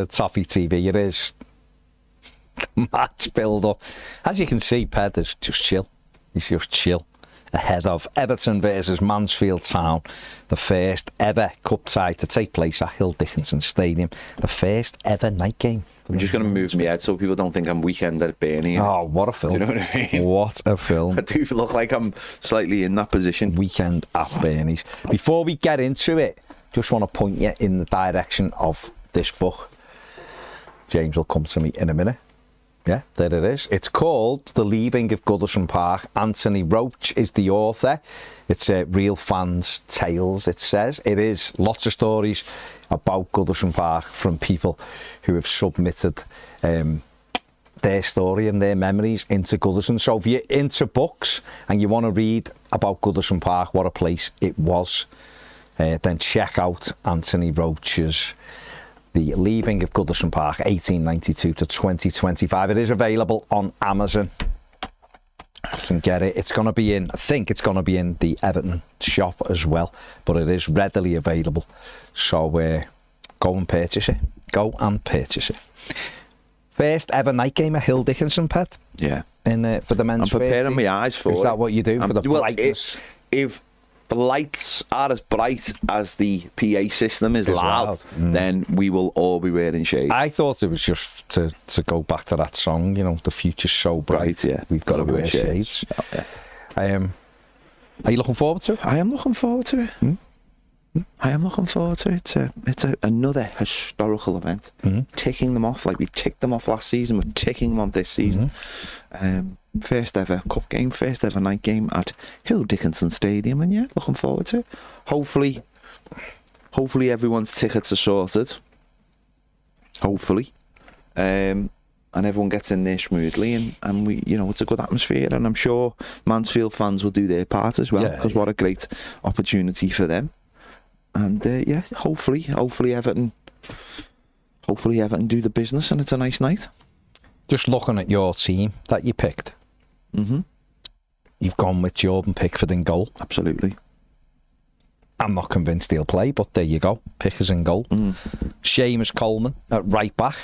Toffee TV, it is the match build-up. As you can see, Ped is just chill. He's just chill. Ahead of Everton versus Mansfield Town, the first ever cup tie to take place at Hill Dickinson Stadium, the first ever night game. I'm just going to move my head so people don't think I'm weekend at Bernie. Oh, what a film. Do you know what I mean? What a film. I do look like I'm slightly in that position. Weekend at Bernie's. Before we get into it, just want to point you in the direction of this book. James will come to me in a minute. Yeah, there it is. It's called The Leaving of Goodison Park. Anthony Roach is the author. It's Real Fans' Tales, it says. It is lots of stories about Goodison Park from people who have submitted their story and their memories into Goodison. So if you're into books and you want to read about Goodison Park, what a place it was, then check out Anthony Roach's The Leaving of Goodison Park, 1892 to 2025. It is available on Amazon. You can get it. It's going to be in, I think it's going to be in the Everton shop as well, but it is readily available. So go and purchase it. Go and purchase it. First ever night game at Hill Dickinson, Pet. Yeah. For the men's. I'm preparing my eyes for it. Is that what you do for the brightness? If the lights are as bright as the PA system is loud, then we will all be wearing shades. I thought it was just to go back to that song, you know, the future's so bright, yeah. We've got to wear shades. Oh, yeah. Are you looking forward to it? I am looking forward to it. I am looking forward to it. It's another historical event. Ticking them off like we ticked them off last season. We're ticking them on this season. First ever cup game, first ever night game at Hill Dickinson Stadium, and yeah, looking forward to it. Hopefully everyone's tickets are sorted. Hopefully, and everyone gets in there smoothly, and we, you know, it's a good atmosphere, and I'm sure Mansfield fans will do their part as well, because what a great opportunity for them. And yeah, hopefully Everton do the business, and it's a nice night. Just looking at your team that you picked, you've gone with Jordan Pickford in goal. Absolutely. I'm not convinced he'll play, but there you go. Pickford's in goal. Seamus Coleman at right back.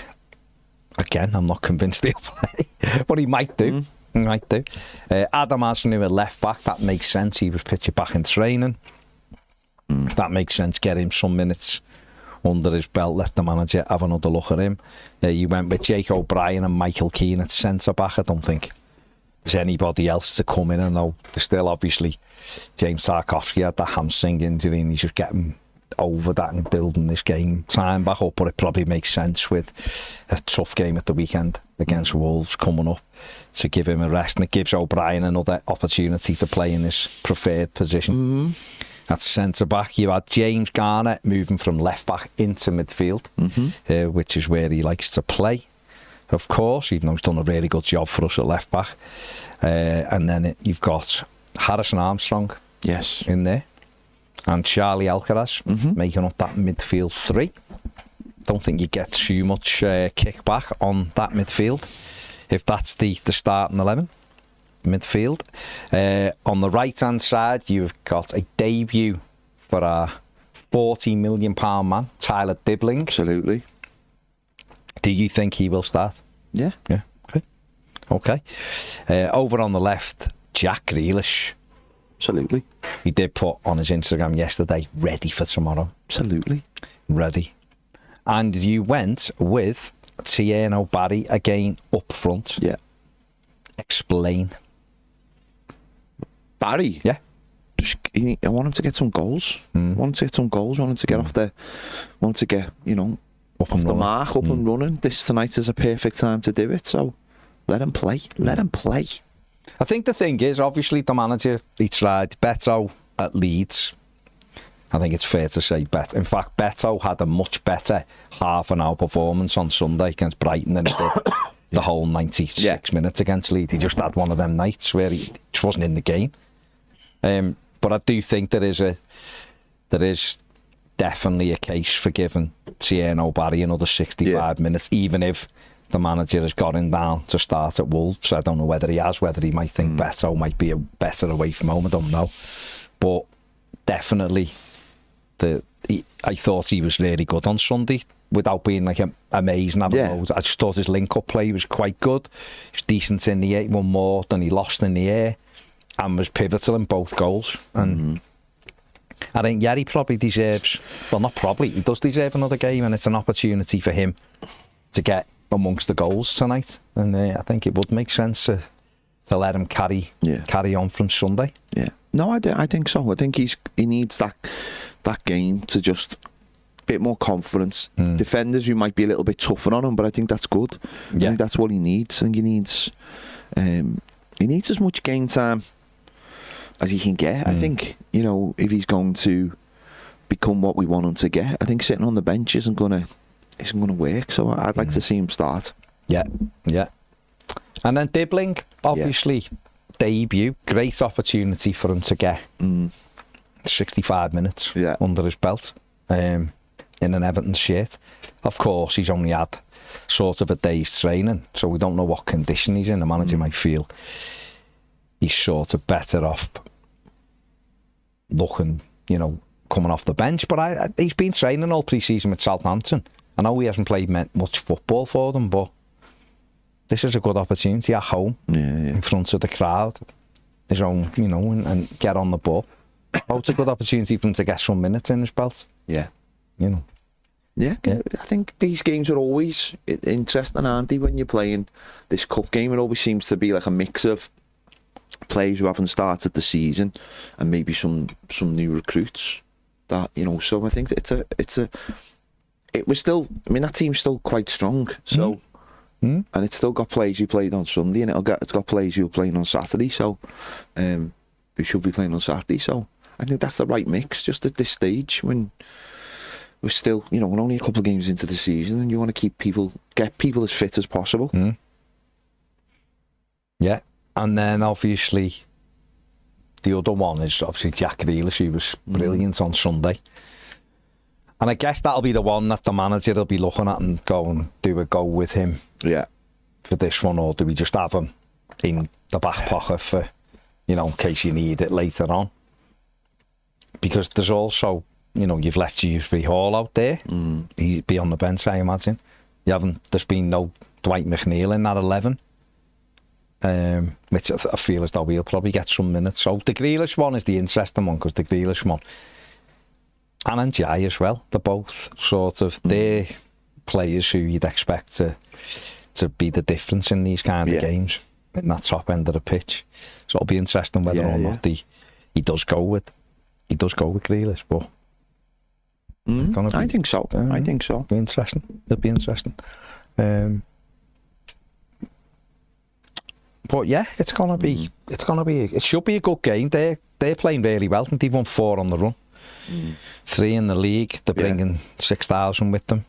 Again, I'm not convinced he'll play, but he might do. He might do. Adam Asnew at left back. That makes sense. He was pitched back in training. That makes sense. Get him some minutes under his belt. Let the manager have another look at him. You went with Jake O'Brien and Michael Keane at centre back. I don't think there's anybody else to come in. I know there's still obviously James Tarkowski had the hamstring injury, and he's just getting over that and building this game time back up. But it probably makes sense with a tough game at the weekend against Wolves coming up to give him a rest, and it gives O'Brien another opportunity to play in his preferred position. That's centre back. You had James Garner moving from left back into midfield, which is where he likes to play, of course, even though he's done a really good job for us at left back. And then you've got Harrison Armstrong in there, and Charlie Alcaraz making up that midfield three. Don't think you get too much kickback on that midfield if that's the starting 11. Midfield. On the right hand side, you've got a debut for our £40 million man, Tyler Dibbling. Absolutely. Do you think he will start? Yeah. Okay. Over on the left, Jack Grealish. Absolutely. He did put on his Instagram yesterday, ready for tomorrow. Absolutely. Ready. And you went with Tierney Barry again up front. Yeah. Explain. Barry? Yeah. I want him to get some goals. I want him to get some goals. I want him to get off the... want to get, you know, up off the mark, up and running. This tonight is a perfect time to do it, so let him play. Let him play. I think the thing is, obviously, the manager, he tried Beto at Leeds. I think it's fair to say Beto. In fact, Beto had a much better half an hour performance on Sunday against Brighton than he did the whole 96 minutes against Leeds. He just had one of them nights where he just wasn't in the game. But I do think there is definitely a case for giving Tierney Barry another 65 minutes, even if the manager has got him down to start at Wolves. I don't know whether he has, whether he might think Beto might be a better away from home. I don't know. But definitely, I thought he was really good on Sunday. without being like amazing. Yeah. I just thought his link-up play was quite good. He was decent in the air, won more than he lost in the air, and was pivotal in both goals. And I think, yeah, he probably deserves, well, not probably, he does deserve another game, and it's an opportunity for him to get amongst the goals tonight. And I think it would make sense to let him carry on from Sunday. Yeah. No, I think so. I think he needs that game to just a bit more confidence. Defenders who might be a little bit tougher on him, but I think that's good. I think that's what he needs. I think he needs as much game time as he can get. I think, you know, if he's going to become what we want him to get, I think sitting on the bench isn't gonna work. So I'd like to see him start. Yeah. And then Dibbling, obviously, debut, great opportunity for him to get 65 minutes under his belt in an Everton shirt. Of course, he's only had sort of a day's training, so we don't know what condition he's in. The manager might feel he's sort of better off looking, you know, coming off the bench. But he's been training all pre-season with Southampton. I know he hasn't played much football for them, but this is a good opportunity at home, in front of the crowd, his own, you know, and get on the ball. Oh, it's a good opportunity for him to get some minutes in his belt. Yeah. You know. Yeah, I think these games are always interesting, aren't they? When you're playing this cup game, it always seems to be like a mix of players who haven't started the season and maybe some new recruits. That, you know, so I think that that team's still quite strong. So. And it's still got players who played on Sunday, and it's got players who are playing on Saturday, so who should be playing on Saturday. So I think that's the right mix, just at this stage when we're still, you know, we're only a couple of games into the season, and you want to get people as fit as possible. Yeah, and then obviously the other one is obviously Jack Grealish, who was brilliant on Sunday. And I guess that'll be the one that the manager will be looking at and do a go with him for this one, or do we just have him in the back pocket for, you know, in case you need it later on? Because there's also, you know, you've left Dewsbury Hall out there. He'd be on the bench, I imagine. There's been no Dwight McNeil in that 11, which I feel as though he'll probably get some minutes. So the Grealish one is the interesting one, because the Grealish one, and Jai as well, they're both sort of they're players who you'd expect to be the difference in these kind of games in that top end of the pitch. So it'll be interesting whether or not he does go with Grealish. But I think so. I think so. It'll be interesting. But yeah, it should be a good game. They're playing really well. I think they've won 4 on the run. 3 in the league. They're bringing 6,000 with them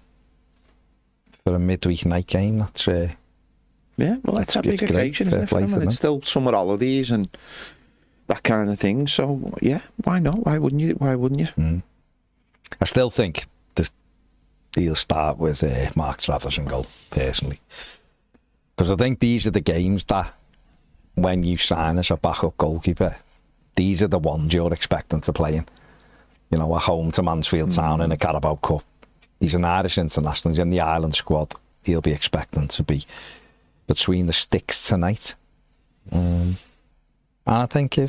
for a midweek night game. That's well, that's a big occasion, isn't it, for them? And it's still summer holidays and that kind of thing. So yeah, why not? Why wouldn't you? I still think he'll start with Mark Travers in goal, personally, because I think these are the games that, when you sign as a backup goalkeeper, these are the ones you're expecting to play in. You know, at home to Mansfield Town in a Carabao Cup. He's an Irish international. He's in the Ireland squad. He'll be expecting to be between the sticks tonight. And I think you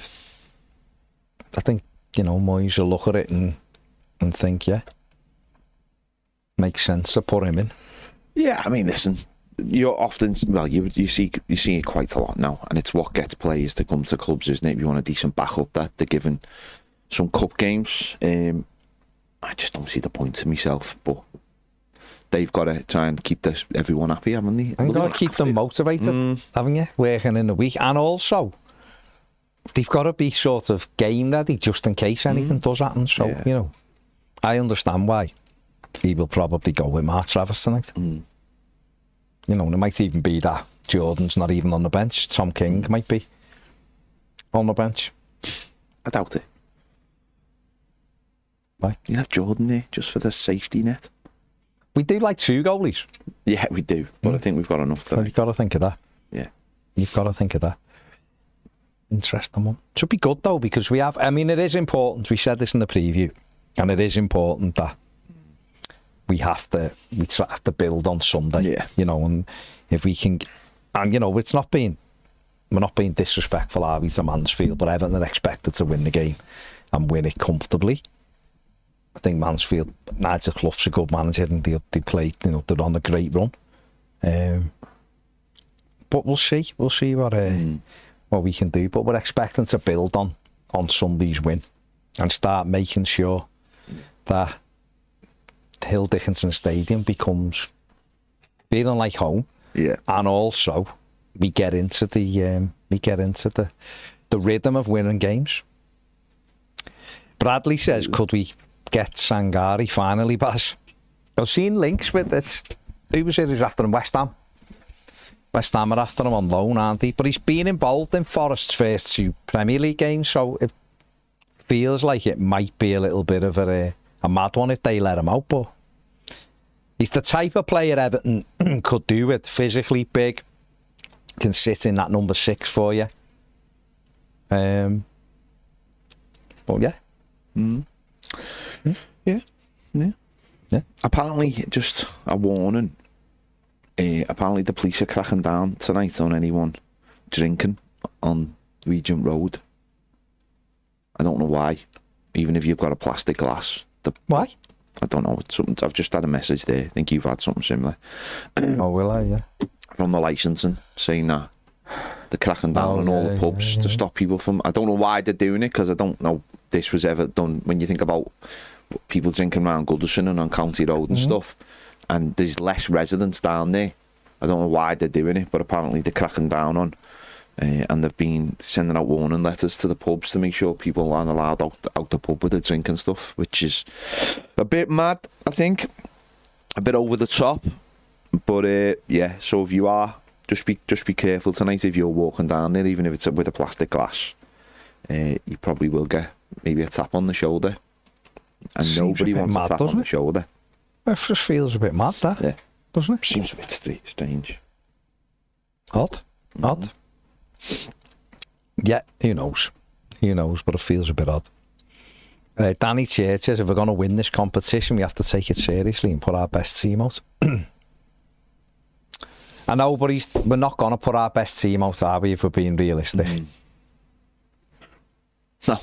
know, Moyes will look at it and think, makes sense to put him in. Yeah, I mean, listen, you're often, well, you see it quite a lot now, and it's what gets players to come to clubs, isn't it? If you want a decent backup, that they're given some cup games. I just don't see the point to myself, but they've got to try and keep everyone happy, haven't they? And you've got to keep them motivated, haven't you? Working in the week, and also they've got to be sort of game ready just in case anything does happen. So you know, I understand why he will probably go with Mark Travers tonight. You know, and it might even be that Jordan's not even on the bench. Tom King might be on the bench. I doubt it. Why? You have Jordan there just for the safety net. We do like 2 goalies. Yeah, we do. But I think we've got enough to. Well, you've got to think of that. Yeah. You've got to think of that. Interesting one. Should be good though, because we have, I mean, it is important. We said this in the preview, and it is important that we have to build on Sunday. Yeah. You know, and if we can, and you know, we're not being disrespectful, are we, to Mansfield, but Everton are expected to win the game and win it comfortably. I think Mansfield, Nigel Clough's a good manager, and they played, you know, they're on a great run. But we'll see what we can do. But we're expecting to build on Sunday's win and start making sure that Hill Dickinson Stadium becomes feeling like home. Yeah. And also we get into the rhythm of winning games. Bradley says, could we get Sangari finally, Baz? I've seen links with it. Who was it? Who's after him? West Ham. West Ham are after him on loan, aren't they? But he's been involved in Forest's first 2 Premier League games, so it feels like it might be a little bit of a mad one if they let him out. But he's the type of player Everton could do with, physically big, can sit in that number 6 for you. But yeah. Yeah. Apparently, just a warning. Apparently, the police are cracking down tonight on anyone drinking on Regent Road. I don't know why. Even if you've got a plastic glass. Why? I don't know. It's something. I've just had a message there. I think you've had something similar. Oh, will I? Yeah. From the licensing, saying that they're cracking down on all the pubs to stop people from. I don't know why they're doing it, because I don't know this was ever done. When you think about people drinking around Goodison and on County Road and stuff, and there's less residents down there. I don't know why they're doing it, but apparently they're cracking down on, and they've been sending out warning letters to the pubs to make sure people aren't allowed out the pub with their drink and stuff, which is a bit mad, I think, a bit over the top. But yeah, so if you are, just be careful tonight if you're walking down there, even if it's with a plastic glass. You probably will get maybe a tap on the shoulder, and Seems nobody a bit wants mad, a tap on the shoulder. It just feels a bit mad, that. Yeah. Doesn't it? Seems a bit strange. Odd. Yeah, who knows, but it feels a bit odd. Danny Church says, if we're going to win this competition, we have to take it seriously and put our best team out. I know, but we're not going to put our best team out, are we, if we're being realistic? No.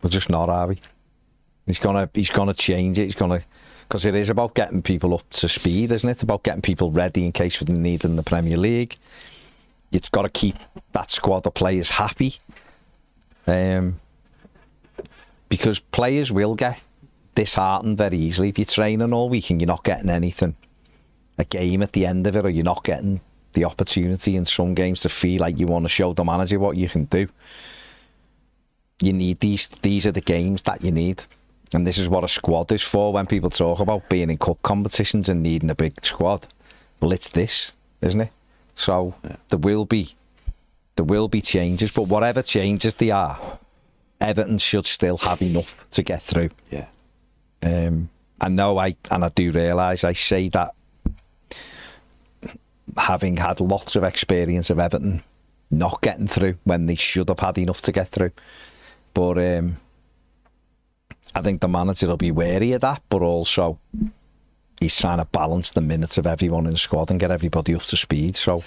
We're just not, are we? He's gonna change it. Because it is about getting people up to speed, isn't it? It's about getting people ready in case we need in the Premier League. You've got to keep that squad of players happy. Because players will get disheartened very easily if you're training all week and you're not getting anything. A game at the end of it, or you're not getting the opportunity in some games to feel like you want to show the manager what you can do. You need these are the games that you need. And this is what a squad is for. When people talk about being in cup competitions and needing a big squad, well, it's this, isn't it? So there will be changes, but whatever changes they are, Everton should still have enough to get through. Yeah. I know, I do realise I say that having had lots of experience of Everton not getting through when they should have had enough to get through, but I think the manager will be wary of that, but also he's trying to balance the minutes of everyone in the squad and get everybody up to speed. So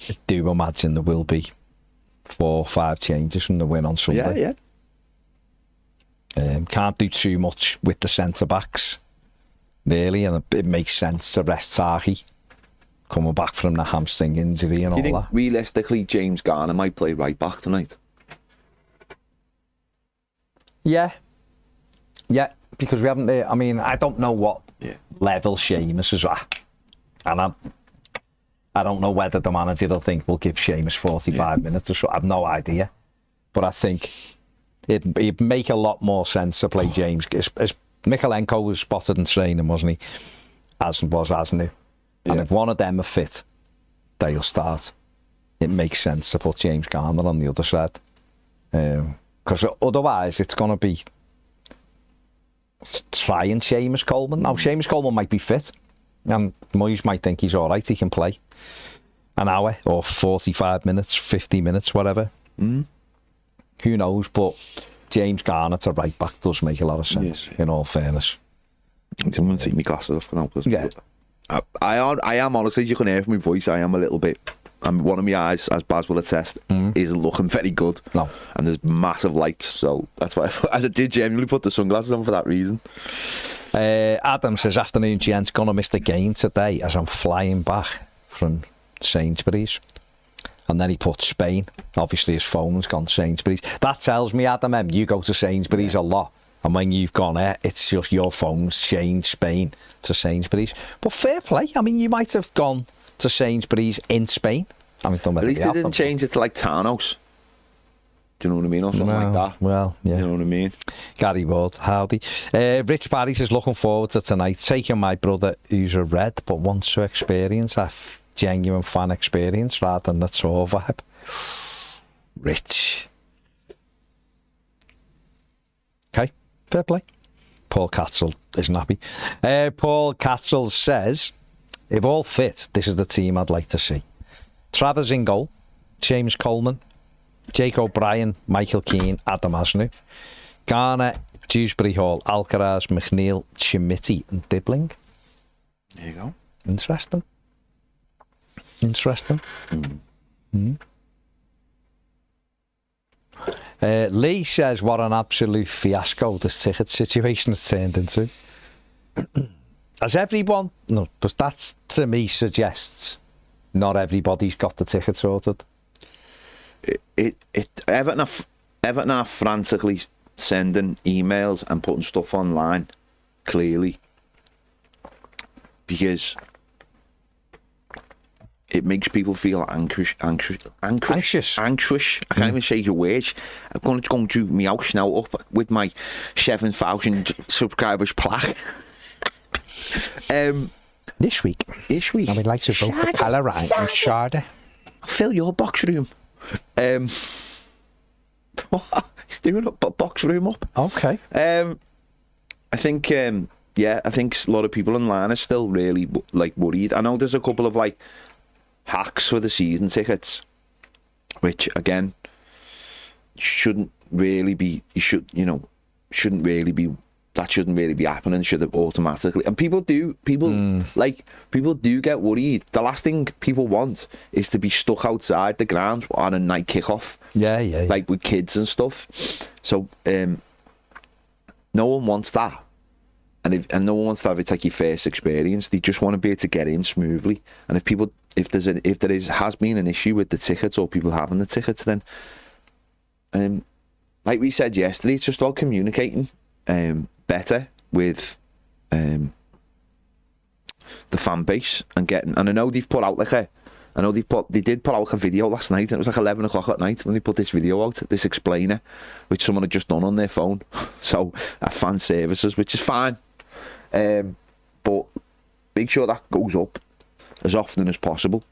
I do imagine there will be 4 or 5 changes from the win on Sunday. Can't do too much with the centre-backs, really, and it makes sense to rest Tahi coming back from the hamstring injury and all that. Do you think realistically James Garner might play right back tonight? Yeah, because we haven't. I mean, I don't know what level Seamus is at, and I don't know whether the manager will think we'll give Seamus 45 minutes or so. I've no idea, but I think it'd make a lot more sense to play James. As Mikalenko was spotted in training, wasn't he? Hasn't he? And if one of them are fit, they'll start. It makes sense to put James Garner on the other side, because otherwise it's going to be trying Seamus Coleman. Now, Seamus Coleman might be fit, and Moyes might think he's all right, he can play an hour or 45 minutes, 50 minutes, whatever. Who knows? But James Garner to right back does make a lot of sense, in all fairness. I'm going to take my glasses off now. Yeah. I am honestly, as you can hear from my voice, I am a little bit. One of my eyes, as Baz will attest, is looking very good. No. And there's massive lights, so that's why I did genuinely put the sunglasses on for that reason. Adam says, afternoon, gents, gonna miss the game today as I'm flying back from Sainsbury's. And then he put Spain. Obviously, his phone's gone Sainsbury's. That tells me, Adam, you go to Sainsbury's a lot. And when you've gone there, it's just your phone's changed Spain to Sainsbury's. But fair play. I mean, you might have gone to Sainsbury's in Spain. I mean, at least they didn't change it to like Tarnos. Do you know what I mean? Or something like that. Well, yeah. You know what I mean? Gary Ward, howdy. Rich Barry says, looking forward to tonight. Taking my brother, who's a Red, but wants to experience a genuine fan experience rather than the tour vibe. Rich. Okay, fair play. Paul Catzel isn't happy. Paul Catzel says, if all fit, this is the team I'd like to see. Travers in goal, James Coleman, Jake O'Brien, Michael Keane, Adam Asnu, Garner, Dewsbury Hall, Alcaraz, McNeil, Chimiti and Dibbling. There you go. Interesting. Lee says, what an absolute fiasco this ticket situation has turned into. Has everyone... No, that to me suggests not everybody's got the ticket sorted. Everton are frantically sending emails and putting stuff online, clearly, because it makes people feel anxious. I can't even say your words. I'm going to go to my house now up with my 7,000 subscribers plaque. This week, I would like to vote for Pellerin and Sharda. Fill your box room. What? He's doing a box room up. Okay. I think I think a lot of people online are still really like worried. I know there's a couple of like hacks for the season tickets, which again shouldn't really be. That shouldn't really be happening. Should have automatically. And people do get worried. The last thing people want is to be stuck outside the ground on a night kickoff. Yeah. Like with kids and stuff. So no one wants that. And no one wants to have it like your first experience. They just want to be able to get in smoothly. And if there has been an issue with the tickets or people having the tickets, then like we said yesterday, it's just about communicating better with the fan base and getting. And I know they've put out they did put out a video last night, and it was like 11 o'clock at night when they put this video out, this explainer, which someone had just done on their phone. So at fan services, which is fine, but make sure that goes up as often as possible.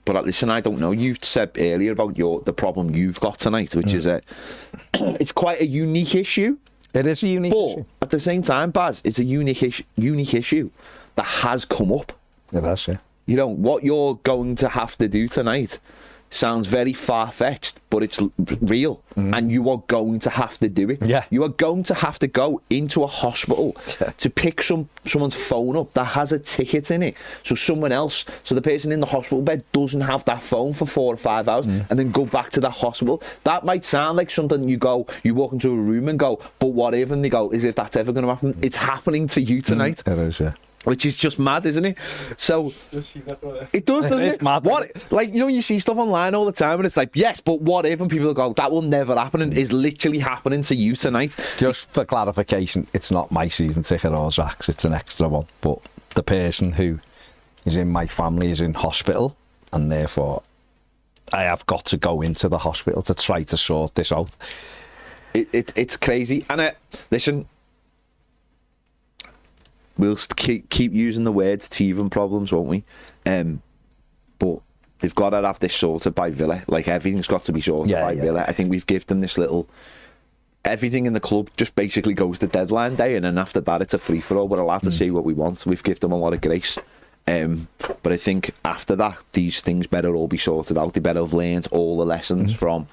But listen, I don't know. You've said earlier about the problem you've got tonight, which is it's quite a unique issue. It is a unique issue. But at the same time, Baz, it's a unique issue that has come up. It has, yeah. You know, what you're going to have to do tonight sounds very far-fetched, but it's real. And you are going to have to do it. Yeah. You are going to have to go into a hospital to pick someone's phone up that has a ticket in it. So the person in the hospital bed doesn't have that phone for 4 or 5 hours and then go back to that hospital. That might sound like something you walk into a room and go, but what if? And they go, is if that's ever going to happen? It's happening to you tonight. It is, yeah. Which is just mad, isn't it? So it does, doesn't it? Mad. What, like, you know, you see stuff online all the time, and it's like, yes, but what if? And people go, that will never happen, and is literally happening to you tonight. Just for clarification, it's not my season ticket or Zach's; it's an extra one. But the person who is in my family is in hospital, and therefore I have got to go into the hospital to try to sort this out. It's crazy, and listen. We'll keep using the words teething problems, won't we? But they've got to have this sorted by Villa. Like, everything's got to be sorted by Villa. I think we've given them this little... Everything in the club just basically goes to deadline day, and then after that it's a free-for-all. We're allowed to say what we want. We've given them a lot of grace. But I think after that, these things better all be sorted out. They better have learned all the lessons from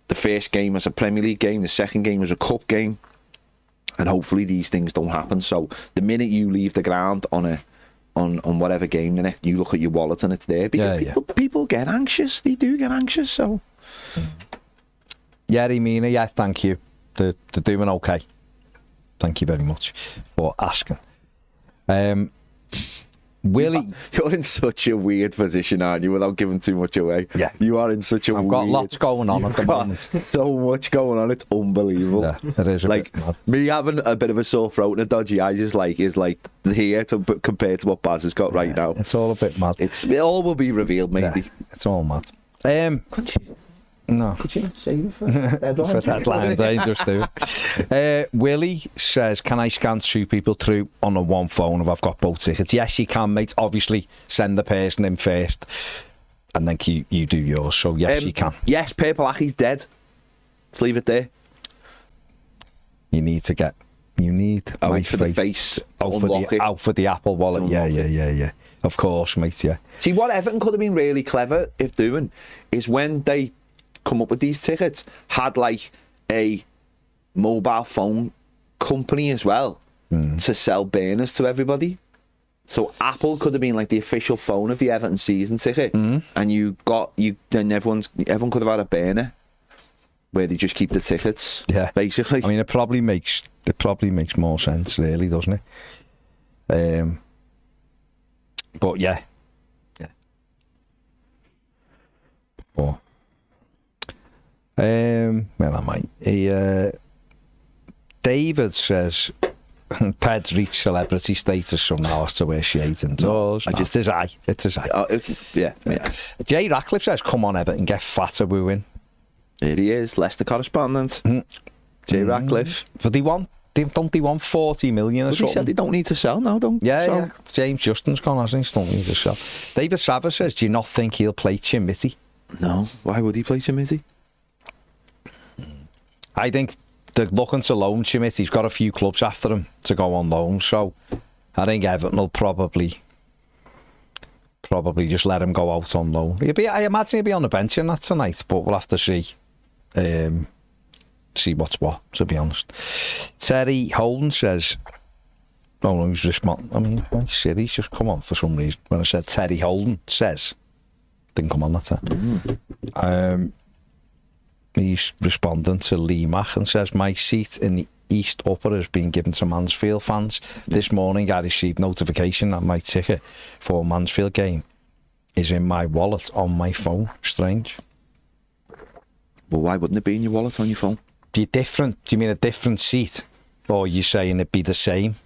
the first game as a Premier League game, the second game as a cup game, and hopefully these things don't happen. So the minute you leave the ground on whatever game, the next you look at your wallet and it's there. Because people get anxious. They do get anxious. So yeah, Mina, yeah, thank you. They're doing okay. Thank you very much for asking. Willie, you're in such a weird position, aren't you? Without giving too much away. Yeah, you are in such a. I've got lots going on at the moment. So much going on. It's unbelievable. Yeah, it is. Like me having a bit of a sore throat and a dodgy eye is like here compared to what Baz has got right now. It's all a bit mad. It all will be revealed, maybe. Yeah, it's all mad. No. Could you not save it for deadlines? For deadlines, I just do it. Willie says, can I scan two people through on a one phone if I've got both tickets? Yes, you can, mate. Obviously, send the person in first, and then you do yours. So, yes, you can. Yes, Purple-Achi's dead. Let's leave it there. You need my for the face out for the Apple Wallet. Yeah. Of course, mate, yeah. See, what Everton could have been really clever if doing is when they come up with these tickets, had like a mobile phone company as well to sell burners to everybody. So Apple could have been like the official phone of the Everton season ticket, and then everyone could have had a burner where they just keep the tickets. Yeah, basically. I mean, it probably makes more sense, really, doesn't it? But yeah. But. Where am I? David says, Ped's reached celebrity status, so now has to wear shades indoors. It's his eye. Yeah. Jay Ratcliffe says, come on, Everton, get fatter, we win. Here he is, Leicester correspondent. Jay Ratcliffe. But don't they want 40 million or something? He said they don't need to sell now, don't they? Yeah. James Justin's gone, hasn't he? Don't need to sell. David Savage says, do you not think he'll play Chimity? No. Why would he play Chimity? I think they're looking to loan Chimity. He's got a few clubs after him to go on loan, so I think Everton will probably just let him go out on loan. I imagine he'll be on the bench in that tonight, but we'll have to see what's what, to be honest. Terry Holden says, oh no, he's responding. I mean, my Siri's just come on for some reason. When I said Terry Holden says, didn't come on that time. He's responding to Lee Mack and says, my seat in the East Upper has been given to Mansfield fans. This morning I received notification that my ticket for a Mansfield game is in my wallet on my phone. Strange. Well, why wouldn't it be in your wallet on your phone? Do you mean a different seat? Or are you saying it'd be the same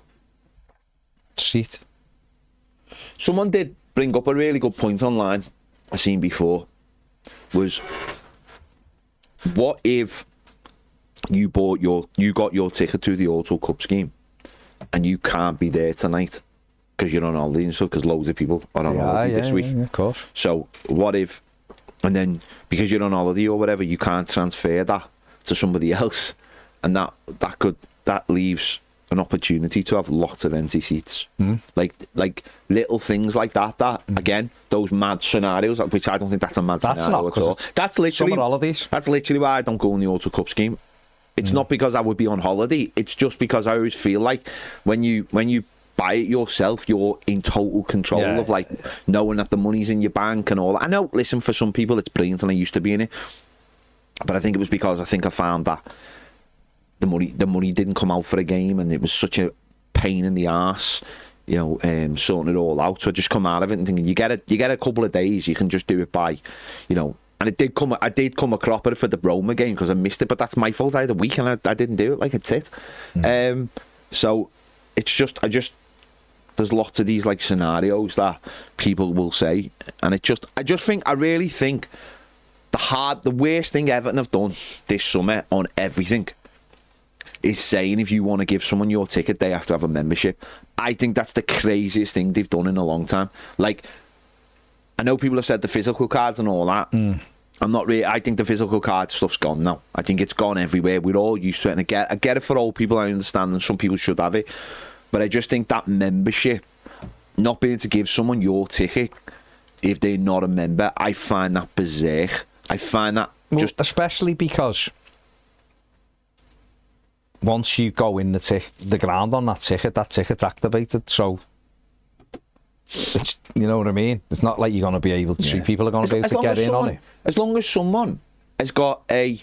seat? Someone did bring up a really good point online I've seen before, was what if you got your ticket to the Auto Cup scheme and you can't be there tonight because you're on holiday and stuff, because loads of people are on holiday this week. Yeah, of course. So what if, and then because you're on holiday or whatever, you can't transfer that to somebody else, and that leaves an opportunity to have lots of empty seats. Like little things like that again, those mad scenarios, which I don't think that's a mad scenario at all. That's literally summer holidays. That's literally why I don't go in the Auto Cup scheme. It's not because I would be on holiday, it's just because I always feel like when you buy it yourself, you're in total control of like knowing that the money's in your bank and all that. I know, listen, for some people it's brilliant and I used to be in it, but I think it was because I found that the money didn't come out for a game, and it was such a pain in the arse, sorting it all out. So I just come out of it and thinking, you get a couple of days, you can just do it by, and I did come a cropper for the Roma game because I missed it, but that's my fault. I had a week and I didn't do it like a tit. So it's just, there's lots of these like scenarios that people will say, and I really think the worst thing Everton have done this summer on everything is saying if you want to give someone your ticket, they have to have a membership. I think that's the craziest thing they've done in a long time. Like, I know people have said the physical cards and all that. I'm not really. I think the physical card stuff's gone now. I think it's gone everywhere. We're all used to it, and I get it for old people. I understand, and some people should have it. But I just think that membership, not being able to give someone your ticket if they're not a member, I find that bizarre. I find that especially because once you go in the ground on that ticket's activated. So, it's, you know what I mean? It's not like you're going to be able to see people are going to be able to get in on it. As long as someone has got a,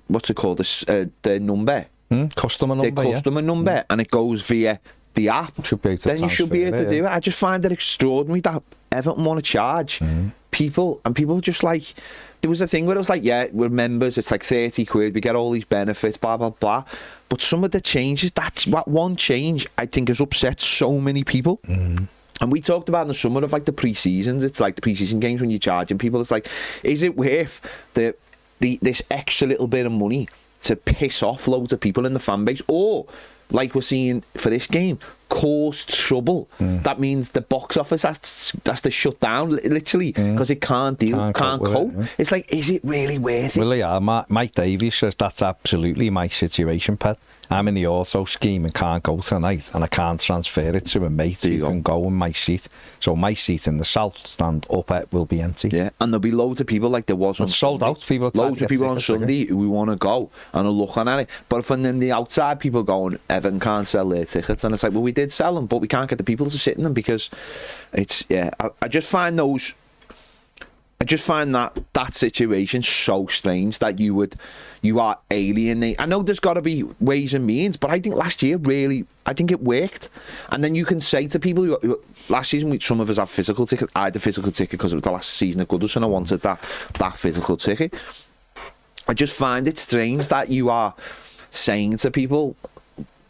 what's it called, the number. Customer number, the customer number, and it goes via the app, then you should be able to do it. I just find it extraordinary that Everton want to charge people, and people just like, there was a thing where it was like, yeah, we're members, it's like 30 quid, we get all these benefits, blah, blah, blah. But some of the changes, that one change, I think has upset so many people. And we talked about in the summer of like the pre-seasons, it's like the pre-season games when you're charging people, it's like, is it worth this extra little bit of money to piss off loads of people in the fan base, or like we're seeing for this game, cause trouble? That means the box office has to shut down literally because it can't cope. It's like, is it really worth it? Well, yeah, Mike Davies says that's absolutely my situation, Pat. I'm in the auto scheme and can't go tonight, and I can't transfer it to a mate who can go in my seat. So my seat in the south stand up will be empty. Yeah, and there'll be loads of people like there was on Sunday. Sold out. Loads of people on Sunday who want to go and are looking at it. But from then the outside, people going, Everton can't sell their tickets, and it's like, well, we did sell them, but we can't get the people to sit in them because it's I just find that situation so strange that you are alienating. I know there's got to be ways and means, but I think last year I think it worked. And then you can say to people who last season, some of us have physical tickets. I had a physical ticket because it was the last season of Goodison. I wanted that physical ticket. I just find it strange that you are saying to people,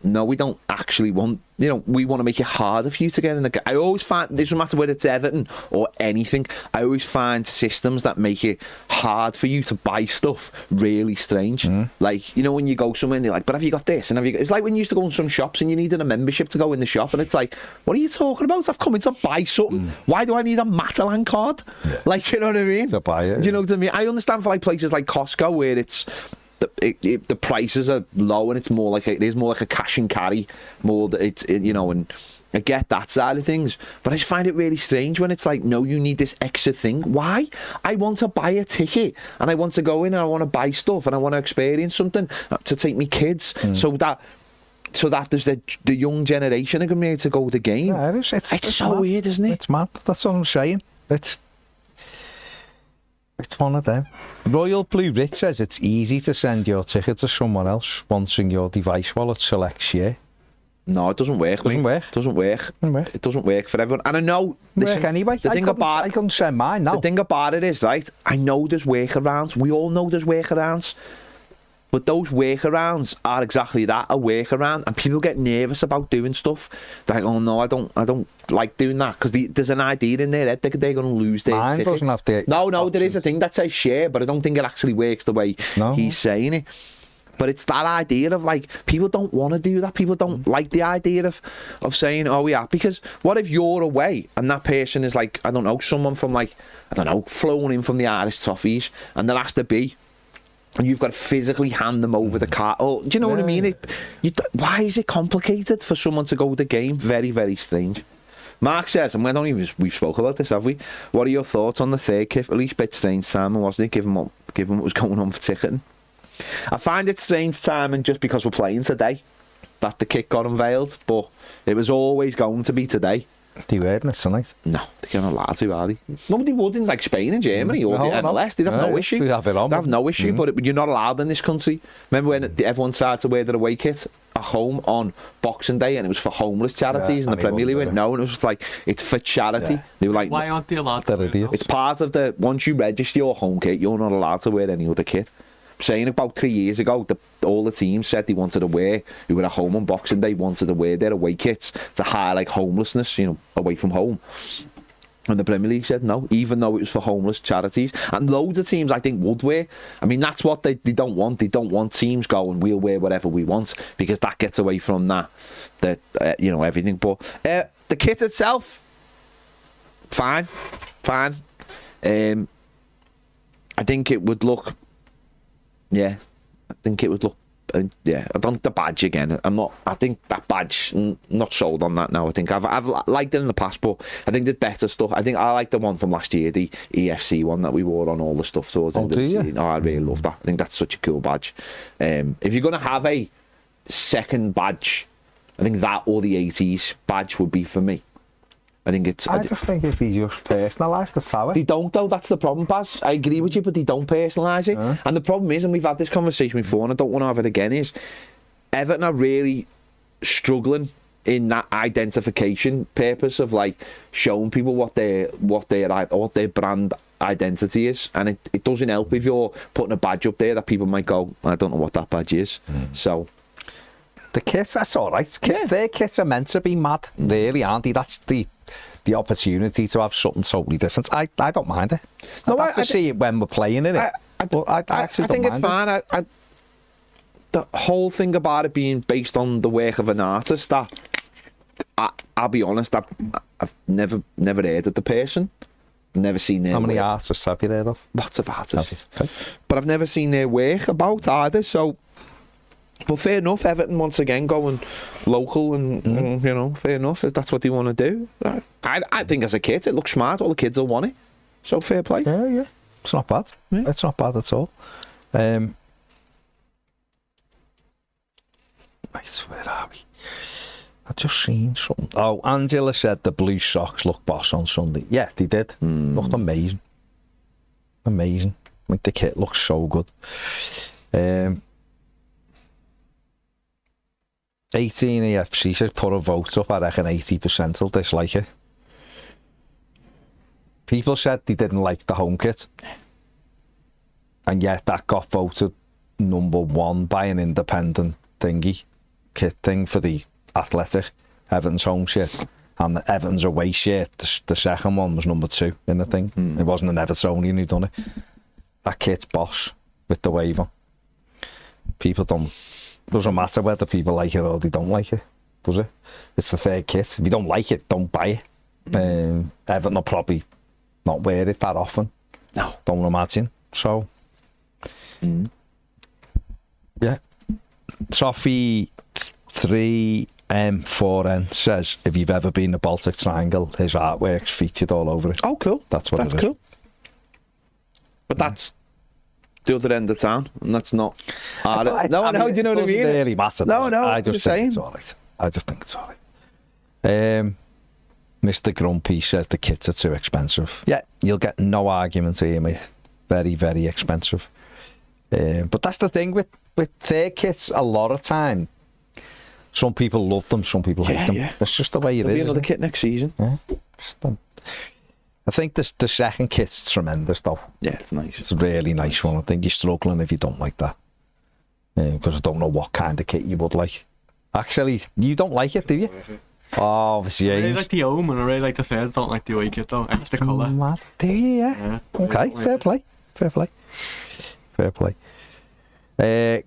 no, we don't actually want, we want to make it harder for you to get in the game. I always find, it doesn't matter whether it's Everton or anything, I always find systems that make it hard for you to buy stuff really strange. Like, when you go somewhere and they're like, but have you got this? And it's like when you used to go in some shops and you needed a membership to go in the shop, and it's like, what are you talking about? I've come in to buy something. Why do I need a Matalan card? Yeah. Like, you know what I mean? To buy it. Do you know what I mean? I understand for like places like Costco where it's, the prices are low and it's more like it is more like a cash and carry more. And I get that side of things, but I just find it really strange when it's like, no, you need this extra thing. Why? I want to buy a ticket and I want to go in and I want to buy stuff and I want to experience something to take me kids so that there's the young generation are going to be able to go to the game. Yeah, it's so mad. Weird, isn't it? It's mad. That's what I'm saying. It's one of them. Royal Blue Rit says it's easy to send your ticket to someone else once in your device wallet selects yeah. No, it doesn't work. It doesn't work for everyone. And I know... Listen, anyway. I couldn't send mine now. The thing about it is, right, I know there's workarounds. We all know there's workarounds. But those workarounds are exactly that, a workaround, and people get nervous about doing stuff. They're like, oh no, I don't like doing that, because there's an idea in their head they're going to lose their ticket. Mine doesn't have the No, options. There is a thing that says share, but I don't think it actually works the way he's saying it. But it's that idea of like, people don't want to do that. People don't like the idea of saying, oh yeah, because what if you're away and that person is like, I don't know, someone from like, I don't know, flown in from the Irish Toffees, and there has to be, and you've got to physically hand them over the car. Oh, do you know what I mean? Why is it complicated for someone to go to the game? Very, very strange. Mark says, and we've spoke about this, have we? What are your thoughts on the third kit? At least a bit strange timing, wasn't it? Given what was going on for ticketing. I find it strange timing just because we're playing today that the kit got unveiled, but it was always going to be today. They weren't it tonight? No, they're not allowed to, are they? Nobody would in like Spain and Germany or the MLS. They'd have no issue. They'd have it on. They'd have no issue, but you're not allowed in this country. Remember when everyone started to wear their away kit at home on Boxing Day, and it was for homeless charities, and the Premier League went no, and it was just like, it's for charity. Yeah. They were like, why aren't they allowed to? It's part of once you register your home kit, you're not allowed to wear any other kit. Saying about 3 years ago, all the teams said they wanted to wear, who were at home on Boxing Day, wanted to wear their away kits to highlight homelessness, away from home. And the Premier League said no, even though it was for homeless charities. And loads of teams, I think, would wear. I mean, that's what they don't want. They don't want teams going, we'll wear whatever we want, because that gets away from that everything. But the kit itself, fine. I think it would look... Yeah, I think it would look yeah, I don't think the badge again. I think that badge, not sold on that now. I think I've liked it in the past, but I think there's better stuff. I think I like the one from last year, the EFC one that we wore on all the stuff towards the end of the season. Oh, I really love that. I think that's such a cool badge. If you're going to have a second badge, I think that or the 80s badge would be for me. I just think if they just personalise the tower. They don't, though. That's the problem, Baz. I agree with you, but they don't personalise it. And the problem is, and we've had this conversation before, and I don't want to have it again, is Everton are really struggling in that identification purpose of like showing people what their brand identity is, and it doesn't help if you're putting a badge up there that people might go, I don't know what that badge is. So. The kits, that's all right. Their kits are meant to be mad, really, aren't they? That's the opportunity to have something totally different. I don't mind it. I'd have to see it when we're playing in it. I actually don't mind it. I think it's fine. The whole thing about it being based on the work of an artist, I'll be honest, I've never heard of the person. Never seen their How many work. artists have you heard of? Lots of artists. Okay. But I've never seen their work about either, so... But fair enough, Everton once again going local and, you know, fair enough, if that's what they want to do. I think as a kid, it looks smart, all the kids will want it. So fair play. Yeah. It's not bad. Yeah. It's not bad at all. Right, where are we? I just seen something. Oh, Angela said the blue socks look boss on Sunday. Yeah, they did. Looked amazing. Amazing. Like the kit looks so good. 18 EFC says put a vote up. I reckon 80% will dislike it. People said they didn't like the home kit, and yet that got voted #1 by an independent kit thing for the Athletic Everton's home shirt, and the Everton's away shirt, the second one, was #2 in the thing. It wasn't an Evertonian who done it. That kit's boss with the wave on. People don't. Doesn't matter whether people like it or they don't like it, does it? It's the third kit. If you don't like it, don't buy it. Everton will probably not wear it that often. No. Don't imagine. So, yeah. Toffee 3M4N says, if you've ever been to Baltic Triangle, his artwork's featured all over it. Oh, cool. That's what it is. That's cool. But that's the other end of town, and that's not. Do you know what I mean? It doesn't really matter. No, I just think it's all right. I just think it's all right. Mr. Grumpy says the kits are too expensive. Yeah, you'll get no argument here, mate. Very, very expensive. But that's the thing with their kits. A lot of time, some people love them, some people hate them. Yeah. That's just the way it is. There'll be another kit next season. Yeah. I think the second kit's tremendous, though. Yeah, it's nice. It's a really nice one. I think you're struggling if you don't like that. Because I don't know what kind of kit you would like. Actually, you don't like it, do you? Oh, James. I really like the home and I really like the feds. Don't like the away kit, though. It's the colour. Do you? Yeah. Okay, fair play. Fair play.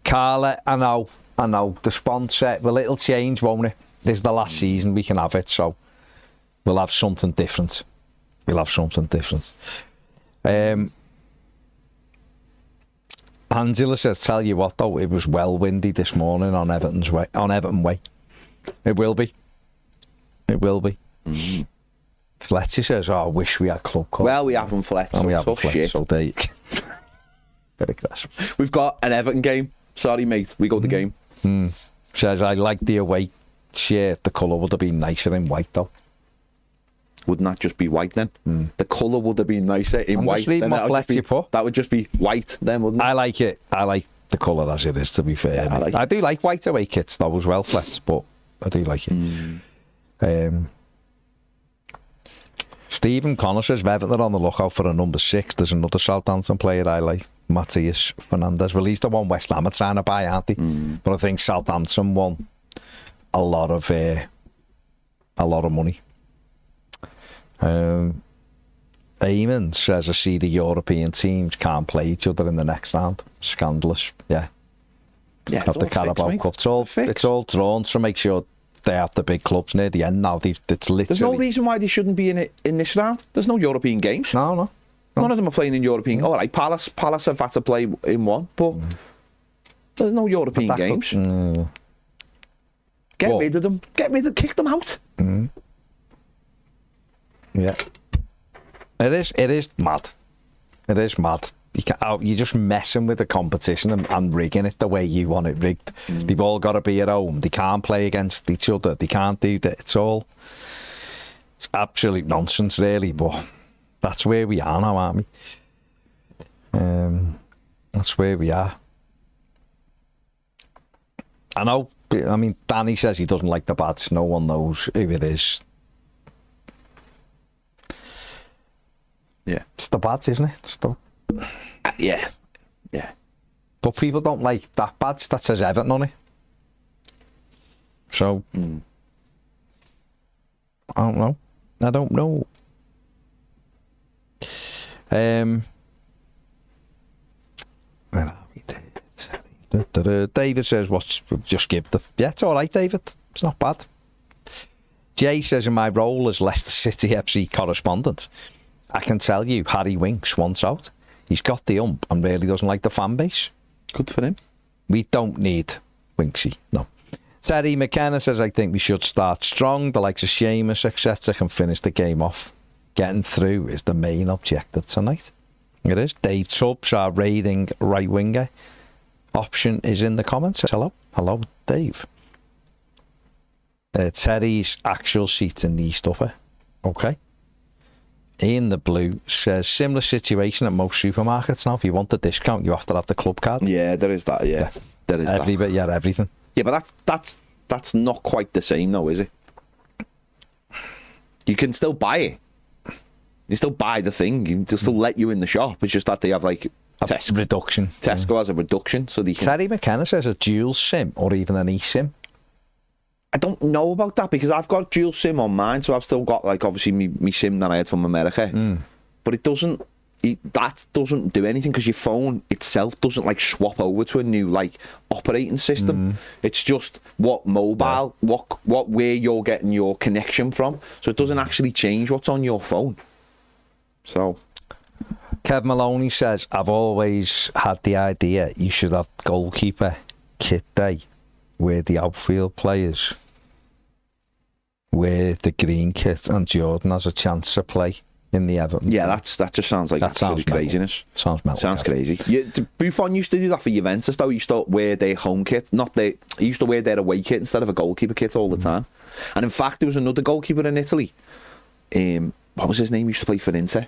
Carla, I know. The sponsor, well, it'll change, won't it? This is the last season we can have it, so we'll have something different. Angela says, tell you what though, it was well windy this morning on Everton Way. It will be. Fletcher says, I wish we had club colours. Well, we haven't, Fletcher. And we haven't, Fletcher, so there you go. Very aggressive. We've got an Everton game. Sorry, mate. We got the game. Says, I like the away shirt. The colour would have been nicer in white though. Wouldn't that just be white then? The colour would have been nicer in white. Then that would just be white then, wouldn't it? I like it. I like the colour as it is, to be fair. Yeah, I do like white away kits though as well, Fletch, but I do like it. Stephen Connor says, Everton on the lookout for a 6. There's another Southampton player I like, Matthias Fernandez. Well, he's the one West Ham are trying to buy, aren't they? But I think Southampton won a lot of money. Eamon says, I see the European teams can't play each other in the next round. Scandalous, yeah. Of the Carabao Cup. It's all drawn to make sure they have the big clubs near the end now. It's literally... There's no reason why they shouldn't be in it in this round. There's no European games. No. None of them are playing in European. All right, Palace have had to play in one, but There's no European games. Get rid of them. Kick them out. Yeah. It is mad. It is mad. You're just messing with the competition and rigging it the way you want it rigged. They've all got to be at home. They can't play against each other. They can't do that. It's absolute nonsense, really, but that's where we are now, aren't we? That's where we are. I know, I mean, Danny says he doesn't like the Bads. No one knows who it is. Yeah. It's the Bads, isn't it? Yeah. But people don't like that badge that says Everton on it. So, I don't know. Where are we? David says, just give the... Yeah, it's all right, David. It's not bad. Jay says, in my role as Leicester City FC correspondent, I can tell you Harry Winks wants out. He's got the ump and really doesn't like the fan base. Good for him. We don't need Winksy, no. Terry McKenna says, I think we should start strong. The likes of Seamus, etc. can finish the game off. Getting through is the main objective tonight. It is. Dave Tubbs, our raiding right winger option, is in the comments. Hello, Dave. Terry's actual seat in the East Upper. Okay. Ian the Blue says, similar situation at most supermarkets now. If you want a discount, you have to have the club card. Yeah, there is that. Yeah, there is every that. bit, yeah, everything. Yeah, but that's not quite the same, though, is it? You can still buy it. You still buy the thing. They'll still let you in the shop. It's just that they have like a reduction. Tesco has a reduction, so they can. Terry McKenna says a dual SIM or even an eSIM. I don't know about that because I've got dual SIM on mine, so I've still got like obviously me SIM that I had from America, but it doesn't. That doesn't do anything because your phone itself doesn't like swap over to a new like operating system. It's just what mobile, what where you're getting your connection from. So it doesn't actually change what's on your phone. So, Kev Maloney says, I've always had the idea you should have goalkeeper kit day where the outfield players wear the green kit and Jordan has a chance to play in the Everton. Yeah, that just sounds like that sounds craziness. Sounds mental. Sounds crazy. Buffon used to do that for Juventus though. He used to wear their home kit, he used to wear their away kit instead of a goalkeeper kit all the time. And in fact, there was another goalkeeper in Italy. What was his name? He used to play for Inter.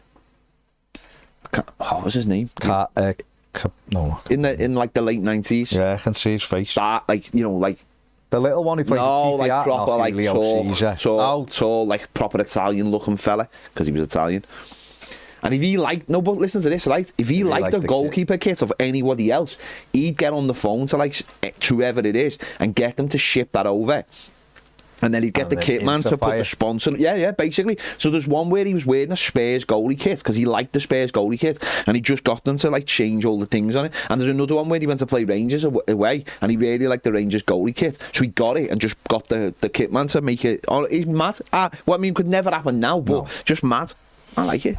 What was his name? No. In like the late 90s. Yeah, I can see his face. That, like, you know, like the little one who played. No, like proper, like tall, like proper Italian looking fella because he was Italian. And if he liked, no, but listen to this, right? If he liked the goalkeeper kit of anybody else, he'd get on the phone to like whoever it is and get them to ship that over. And then he'd get the kit man to put the sponsor. Yeah, basically. So there's one where he was wearing a Spurs goalie kit because he liked the Spurs goalie kit, and he just got them to like change all the things on it. And there's another one where he went to play Rangers away, and he really liked the Rangers goalie kit, so he got it and just got the kit man to make it. Oh, he's mad. Well, I mean, could never happen now, but just mad. I like it.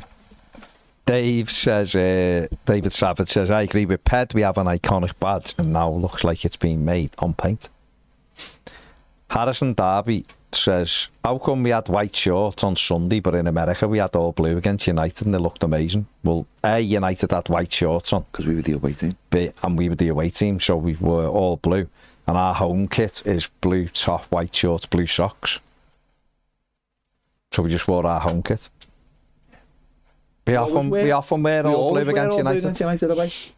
David Savage says, I agree with Ped. We have an iconic badge, and now looks like it's being made on paint. Harrison Darby says, how come we had white shorts on Sunday, but in America we had all blue against United and they looked amazing? Well, United had white shorts on. Because we were the away team. And we were the away team, so we were all blue. And our home kit is blue top, white shorts, blue socks. So we just wore our home kit. We often wear all blue against United.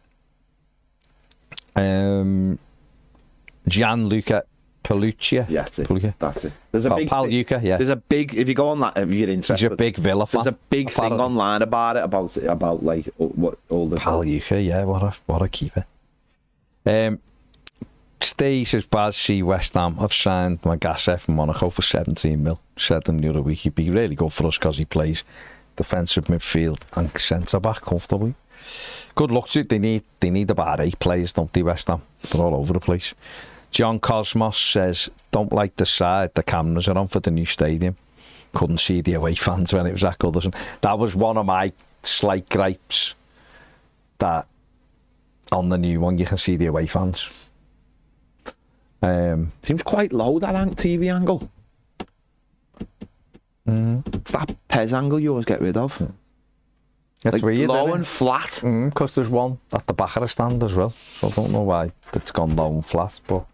Gianluca Paluccia. Yeah, that's it. Paluccia. That's it. There's a big Palucca, yeah. There's a big, if you go on that, if you're interested. He's a big Villa fan. There's a big thing online about it, about like what all the Palucca, yeah, what a keeper. Steve says, Baz, see West Ham have signed Magasse from Monaco for 17 mil. Said them the other week. He'd be really good for us because he plays defensive midfield and centre back comfortably. Good luck to it. They need about 8 players, don't they, West Ham? They're all over the place. John Cosmos says, don't like the side the cameras are on for the new stadium. Couldn't see the away fans when it was at Goodison. That was one of my slight gripes, that on the new one you can see the away fans. Seems quite low, that TV angle. It's that Pez angle you always get rid of. It's Like weird, low isn't and flat. Because there's one at the back of the stand as well. So I don't know why it's gone low and flat, but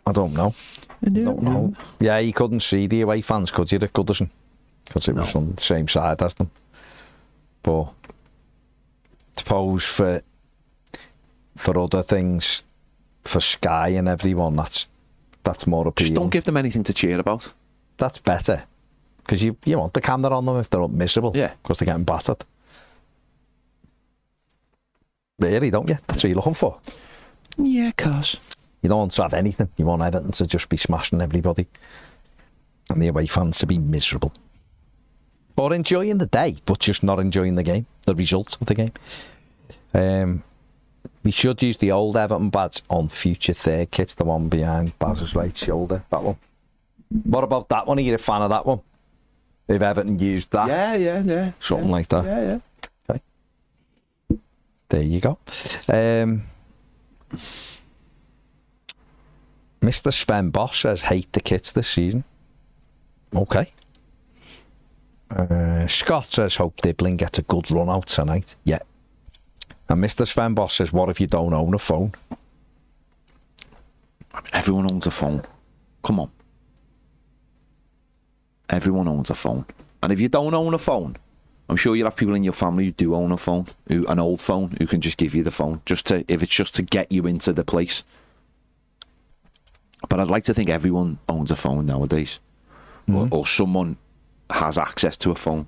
I don't know. I don't know. Yeah, you couldn't see the away fans, could you, at Goodison? Because it was on the same side as them. But I suppose for other things, for Sky and everyone, that's more appealing. Just don't give them anything to cheer about. That's better. Because you want the camera on them if they're miserable. Yeah. Because they're getting battered. Really, don't you? That's what you're looking for. Yeah, cause You don't want to have anything. You want Everton to just be smashing everybody. And the away fans to be miserable. Or enjoying the day, but just not enjoying the game. The results of the game. We should use the old Everton badge on future third kits. The one behind Baz's right shoulder. That one. What about that one? Are you a fan of that one? If Everton used that? Yeah. Something like that. Yeah. Okay. There you go. Mr. Sven Bosch says hate the kits this season. Okay. Scott says hope Dibbling gets a good run out tonight. Yeah. And Mr. Sven Bosch says, what if you don't own a phone? Everyone owns a phone. Come on. Everyone owns a phone. And if you don't own a phone, I'm sure you'll have people in your family who do own a phone, an old phone, who can just give you the phone, if it's just to get you into the place. But I'd like to think everyone owns a phone nowadays. Or someone has access to a phone.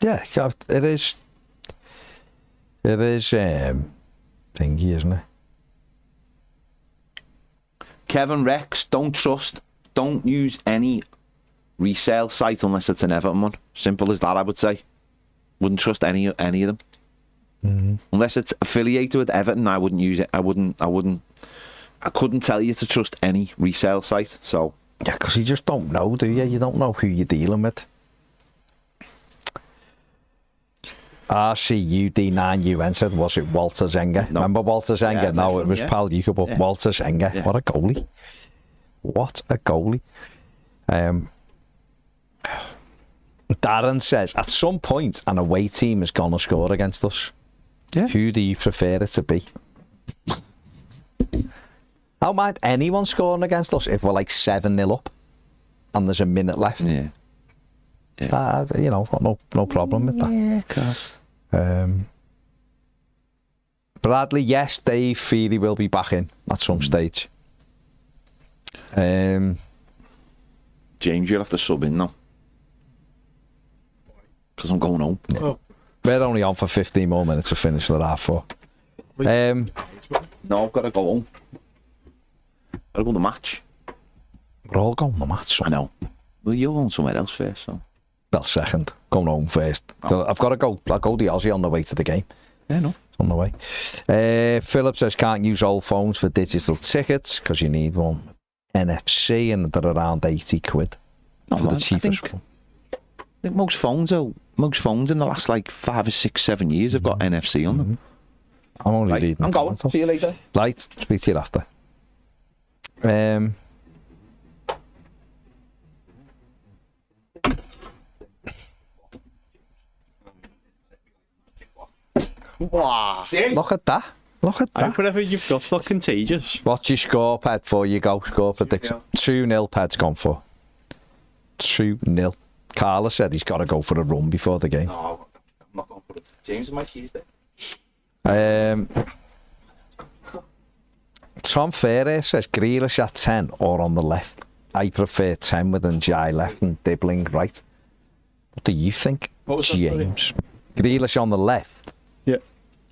Yeah, it is. It is thingy, isn't it? Kevin Rex, don't use any resale site unless it's an Everton one. Simple as that, I would say. Wouldn't trust any of them. Unless it's affiliated with Everton, I wouldn't use it. I couldn't tell you to trust any resale site. So yeah, because you just don't know, do you? You don't know who you're dealing with. RCUD9UN said, was it Walter Zenga? No. Remember Walter Zenga? Yeah, No, it was Pal Yuka, yeah. Walter Zenga. Yeah. What a goalie. What a goalie. Darren says, at some point, an away team is going to score against us. Yeah. Who do you prefer it to be? I don't mind anyone scoring against us if we're like 7-0 up and there's a minute left. Yeah. Got no problem with that. Yeah, of course. Bradley, yes, Dave Feely will be back in at some stage. James, you'll have to sub in now. Because I'm going home. Yeah. Oh. We're only on for 15 more minutes to finish the half-4. No, I've got to go home. Got to go to the match. We're all going to the match. So. I know. Well, you're going somewhere else first, so. Well, second. Going home first. Oh. I've got to go. I'll go to Aussie on the way to the game. Yeah, no. It's on the way. Philip says, can't use old phones for digital tickets because you need one NFC and they're around 80 quid. No, for man, the cheapest one. I think most phones in the last like 5 or 6, 7 years have got NFC on them. I'm only reading. I'm going. See you later. Right. Speak to you after. Wow. Look at that. Look at that. Whatever you've got's not contagious. What's your score, Ped, for you go? Score prediction. 2-0 Ped's gone for. 2-0. Carla said he's got to go for a run before the game. No, I'm not going for it. James and my keys there. Tom Ferrer says Grealish at 10 or on the left. I prefer 10 with Njai left and Dibbling right. What do you think, James? Grealish on the left? Yeah.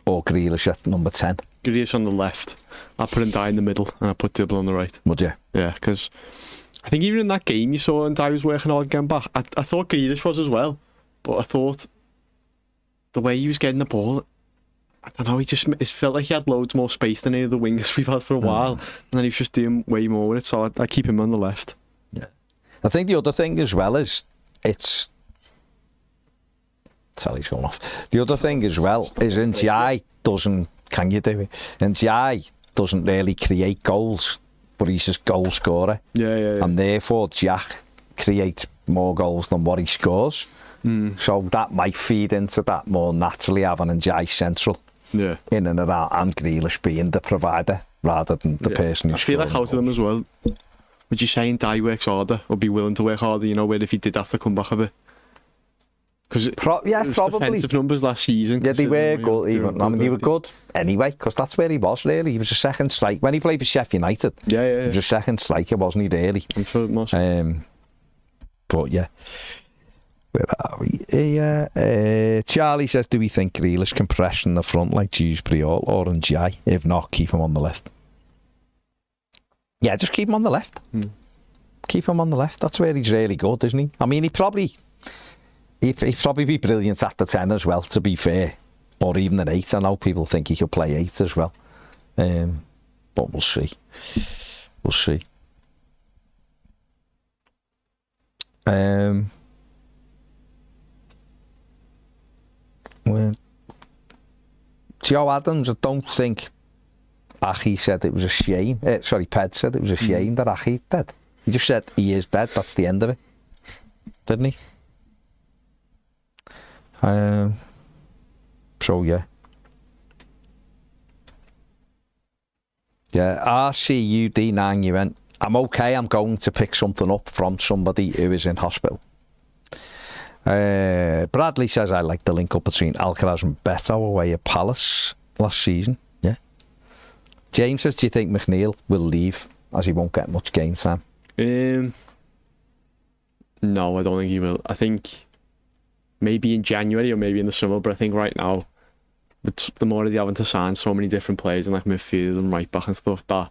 Or Grealish at number 10? Grealish on the left. I put Ndai in the middle and I put Dibble on the right. Would you? Yeah, because I think even in that game you saw Ndai was working hard getting back. I thought Grealish was as well, but I thought the way he was getting the ball, I don't know, it felt like he had loads more space than any of the wingers we've had for a while, and then he was just doing way more with it, so I keep him on the left. Yeah. I think the other thing as well is telly's going off. The other thing as well is NGI doesn't, can you do it? NGI doesn't really create goals, but he's a goal scorer. Yeah. And therefore, Jack creates more goals than what he scores. So that might feed into that more naturally, having NGI central in and around, and Grealish being the provider rather than the person who's I feel like out of them as well. Would you say Dye works harder or be willing to work harder, you know, where if he did have to come back a bit? Because probably. Defensive numbers last season. Yeah, they were good. Even I mean, they were good anyway, because that's where he was. Really, he was a second striker when he played for Sheffield United. Yeah. He was a second striker, wasn't he? Really. I'm sure it must. But yeah, where are we? Charlie says, "Do we think Grealish can press in the front like Dewsbury or Ndiaye? If not, keep him on the left." Yeah, just keep him on the left. Keep him on the left. That's where he's really good, isn't he? I mean, he'd probably be brilliant at the 10 as well, to be fair. Or even an 8. I know people think he could play 8 as well. But we'll see. We'll see. Joe Adams, I don't think Achi said it was a shame. Ped said it was a shame that Achi dead. He just said he is dead. That's the end of it, didn't he? So yeah. RCUD9, you went, I'm okay, I'm going to pick something up from somebody who is in hospital. Bradley says, I like the link up between Alcaraz and Beto away at Palace last season. Yeah. James says, do you think McNeil will leave as he won't get much game time? No, I don't think he will. I think maybe in January or maybe in the summer, but I think right now, with the more they're having to sign so many different players in like midfield and right back and stuff, that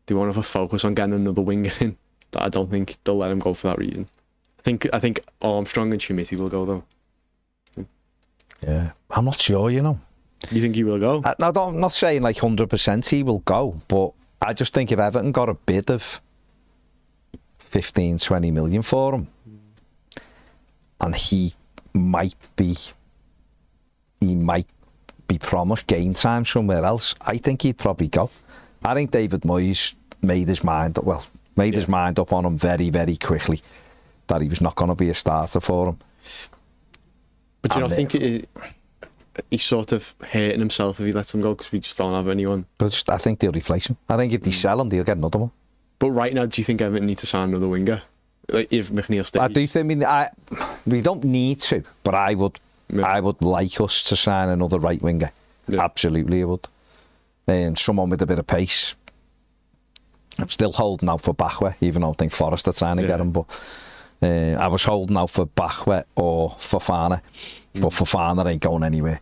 they won't have a focus on getting another winger in, that I don't think they'll let him go for that reason. I think Armstrong and Schmidt will go though. Yeah, I'm not sure, you know. You think he will go? No, I'm not saying like 100% he will go, but I just think if Everton got a bid of 15-20 million for him, and he might be promised game time somewhere else, I think he'd probably go. I think David Moyes made his mind up on him very, very quickly, that he was not going to be a starter for him. But you don't think he's sort of hurting himself if he lets him go, because we just don't have anyone? But I think they'll replace him. I think if they sell him, they'll get another one. But right now, do you think Everton need to sign another winger? Like if McNeil stays? I do think, we don't need to, but I would like us to sign another right winger. Yeah. Absolutely, I would. Someone with a bit of pace. I'm still holding out for Bachwe, even though I think Forrest are trying to get him, but I was holding out for Bachwe or Fofana, but Fofana ain't going anywhere.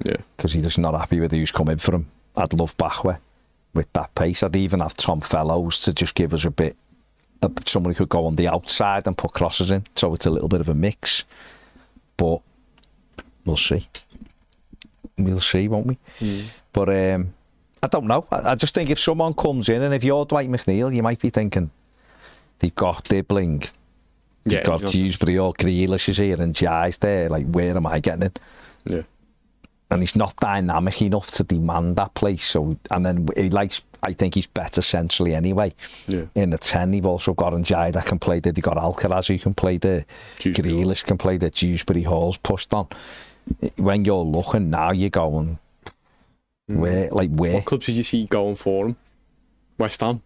Yeah, because he's just not happy with who's come in for him. I'd love Bachwe with that pace. I'd even have Tom Fellows to just give us a bit. Somebody could go on the outside and put crosses in, so it's a little bit of a mix. But we'll see. We'll see, won't we? But I don't know. I just think if someone comes in, and if you're Dwight McNeil, you might be thinking, they've got Dibbling, they've got Dewsbury or Grealish is here and Jai's there, like, where am I getting in? Yeah. And he's not dynamic enough to demand that place. So, and then I think he's better centrally anyway. Yeah. In the 10, you've also got Njai that can play there. You've got Alcaraz who can play there. Grealish can play there. Dewsbury Hall's pushed on. When you're looking now, you're going, where? What clubs did you see going for him? West Ham?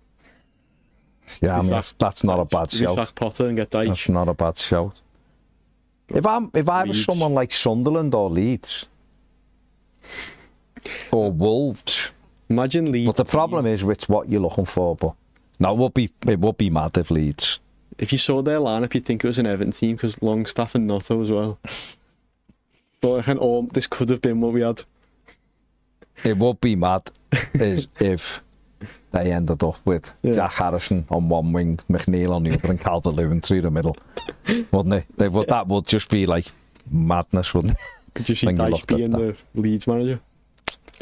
Yeah, I mean, that's not a bad shout. Sack Potter and get Dyche. That's not a bad shout. If I was someone like Sunderland or Leeds or Wolves, imagine Leeds. But the problem is with what you're looking for. But no, it would be mad if Leeds. If you saw their lineup, you'd think it was an Everton team, because Longstaff and Notto as well. But this could have been what we had. It would be mad if they ended up with Jack Harrison on one wing, McNeil on the other, and Calvert-Lewin through the middle, wouldn't it? That would just be like madness, wouldn't it? Could you see Dyche being the Leeds manager?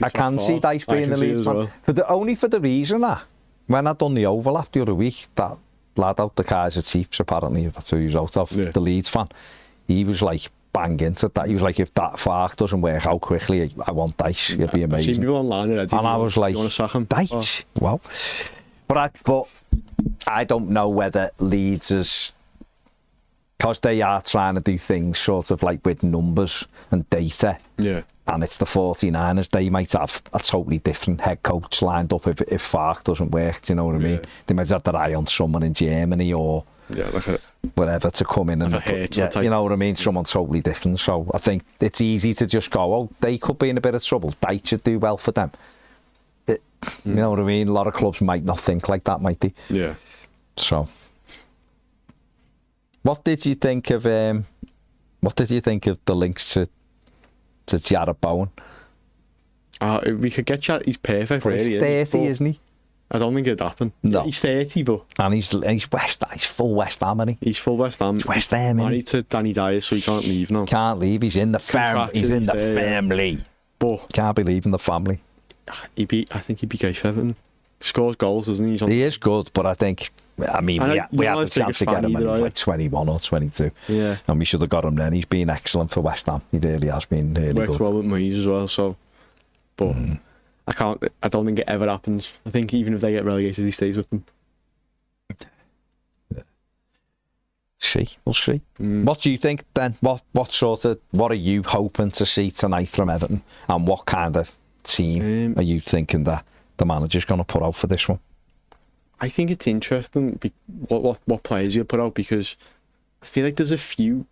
I can see Dyche being the Leeds manager. Only for the reason that when I done the overlap the other week, that lad out the Kaiser Chiefs, apparently that's who he was out of, the Leeds fan, he was like, bang into that. He was like, if that Fark doesn't work out quickly, I want Dyche. It'd be I've amazing. seen people online already. And I was like, you want to sack him? Dyche? Well, but I don't know whether Leeds is, because they are trying to do things sort of like with numbers and data. Yeah. And it's the 49ers, they might have a totally different head coach lined up if Fark doesn't work, do you know what I mean? They might have their eye on someone in Germany or whatever to come in and, you know what I mean? Someone totally different. So I think it's easy to just go, oh, they could be in a bit of trouble. Dyche should do well for them. You know what I mean? A lot of clubs might not think like that, might they? Yeah. So, what did you think of the links to Jarrod Bowen? We could get Jarrod. He's perfect, really. He's 30, isn't he? I don't think it'd happen. No. He's 30, but... And he's full West Ham, isn't he? He's full West Ham. He's West Ham, isn't he? Married to Danny Dyer, so he can't leave now. Can't leave. He's in the family. He's in the family. But... Can't be leaving the family. I think he'd be great for Everton. Scores goals, doesn't he? He is good, but I think... I mean, we had the chance to get him when he was like 21 or 22. Yeah. And we should have got him then. He's been excellent for West Ham. He really has been really good. Works well with MOYES as well, so... But I don't think it ever happens. I think even if they get relegated, he stays with them. We'll see. What do you think then? What are you hoping to see tonight from Everton? And what kind of team are you thinking that the manager's going to put out for this one? I think it's interesting what players you'll put out, because I feel like there's a few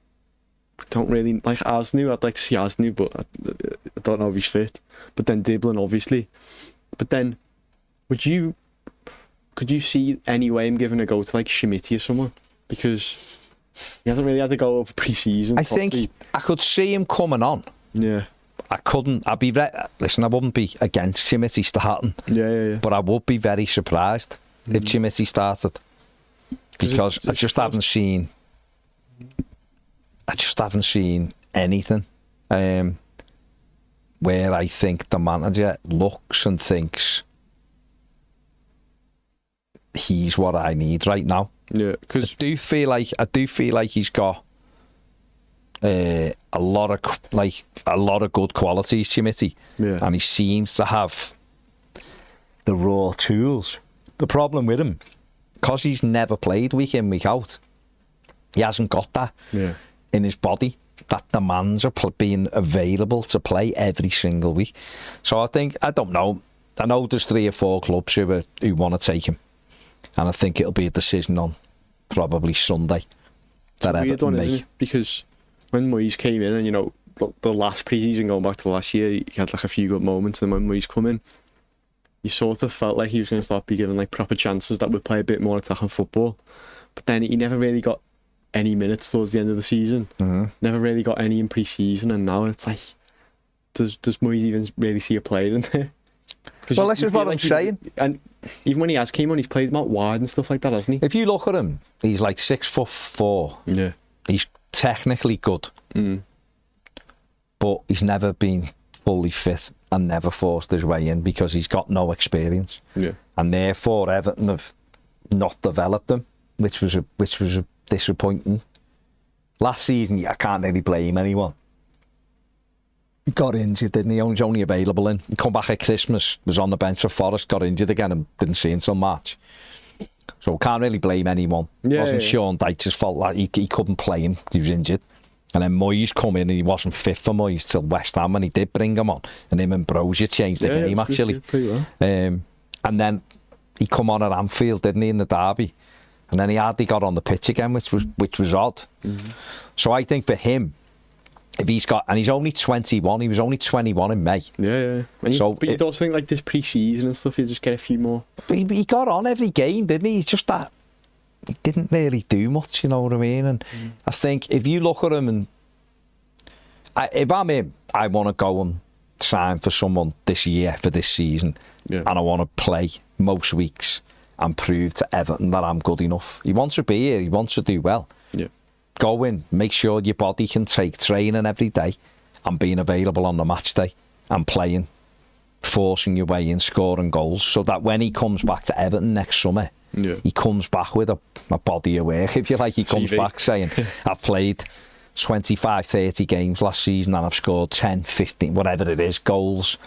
don't really like Asnu. I'd like to see Asnu, but I don't know if he's fit. But then Diblin, obviously. But then, could you see any way him giving a go to like Schmidt or someone? Because he hasn't really had to go over pre-season. I think I could see him coming on. Yeah. I couldn't. Listen, I wouldn't be against Schmidt starting. Yeah. But I would be very surprised if Schmidt started, because I just haven't seen anything where I think the manager looks and thinks he's what I need right now. Yeah, because I do feel like he's got a lot of good qualities, Chimity. Yeah. And he seems to have the raw tools. The problem with him, because he's never played week in, week out, he hasn't got that in his body that demands being available to play every single week. So I don't know. I know there's 3 or 4 clubs who want to take him, and I think it'll be a decision on probably Sunday that Everton make. Because when Moyes came in, and you know, the last pre-season, going back to last year, he had like a few good moments, and when Moyes come in, you sort of felt like he was going to start be given like proper chances that would play a bit more attacking football. But then he never really got any minutes towards the end of the season. Never really got any in pre-season, and now it's like, does Moyes even really see a player in there? Well, this is what I'm saying. And even when he has came on, he's played him out wide and stuff like that, hasn't he? If you look at him, he's like 6'4". Yeah. He's technically good, but he's never been fully fit and never forced his way in because he's got no experience. Yeah. And therefore Everton have not developed him, which was a disappointing. Last season, I can't really blame anyone. He got injured, didn't he? He was only available in. He come back at Christmas, was on the bench for Forest, got injured again and didn't see until March. So can't really blame anyone. It wasn't Sean Dyche's fault that he couldn't play him. He was injured. And then Moyes come in and he wasn't fit for Moyes till West Ham, and he did bring him on. And him and Brozier changed the game, actually. Pretty well. And then he come on at Anfield, didn't he, in the derby? And then he hardly got on the pitch again, which was odd. So I think for him, if he's only 21, he was only 21 in May. Yeah. But you don't think like this pre-season and stuff, you just get a few more. But he got on every game, didn't he? It's just that he didn't really do much, you know what I mean? And I think if you look at him, and if I'm him, I want to go and sign for someone this year, for this season. Yeah. And I want to play most weeks and prove to Everton that I'm good enough. He wants to be here, he wants to do well. Yeah. Go in, make sure your body can take training every day and being available on the match day and playing, forcing your way in, scoring goals, so that when he comes back to Everton next summer, he comes back with a body of work, if you like. He comes back saying, I've played 25, 30 games last season and I've scored 10, 15, whatever it is, goals.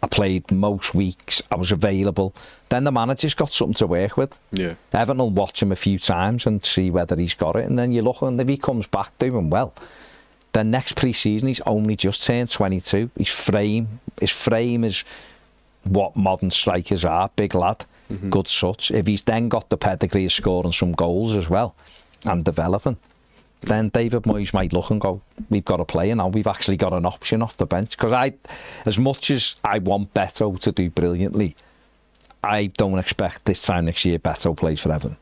I played most weeks. I was available. Then the manager's got something to work with. Yeah. Everton will watch him a few times and see whether he's got it. And then you look, and if he comes back doing well, then next pre-season he's only just turned 22. His frame is what modern strikers are. Big lad, good touch. If he's then got the pedigree of scoring some goals as well and developing, then David Moyes might look and go, we've got a player now, we've actually got an option off the bench. Because as much as I want Beto to do brilliantly, I don't expect this time next year Beto plays for Everton.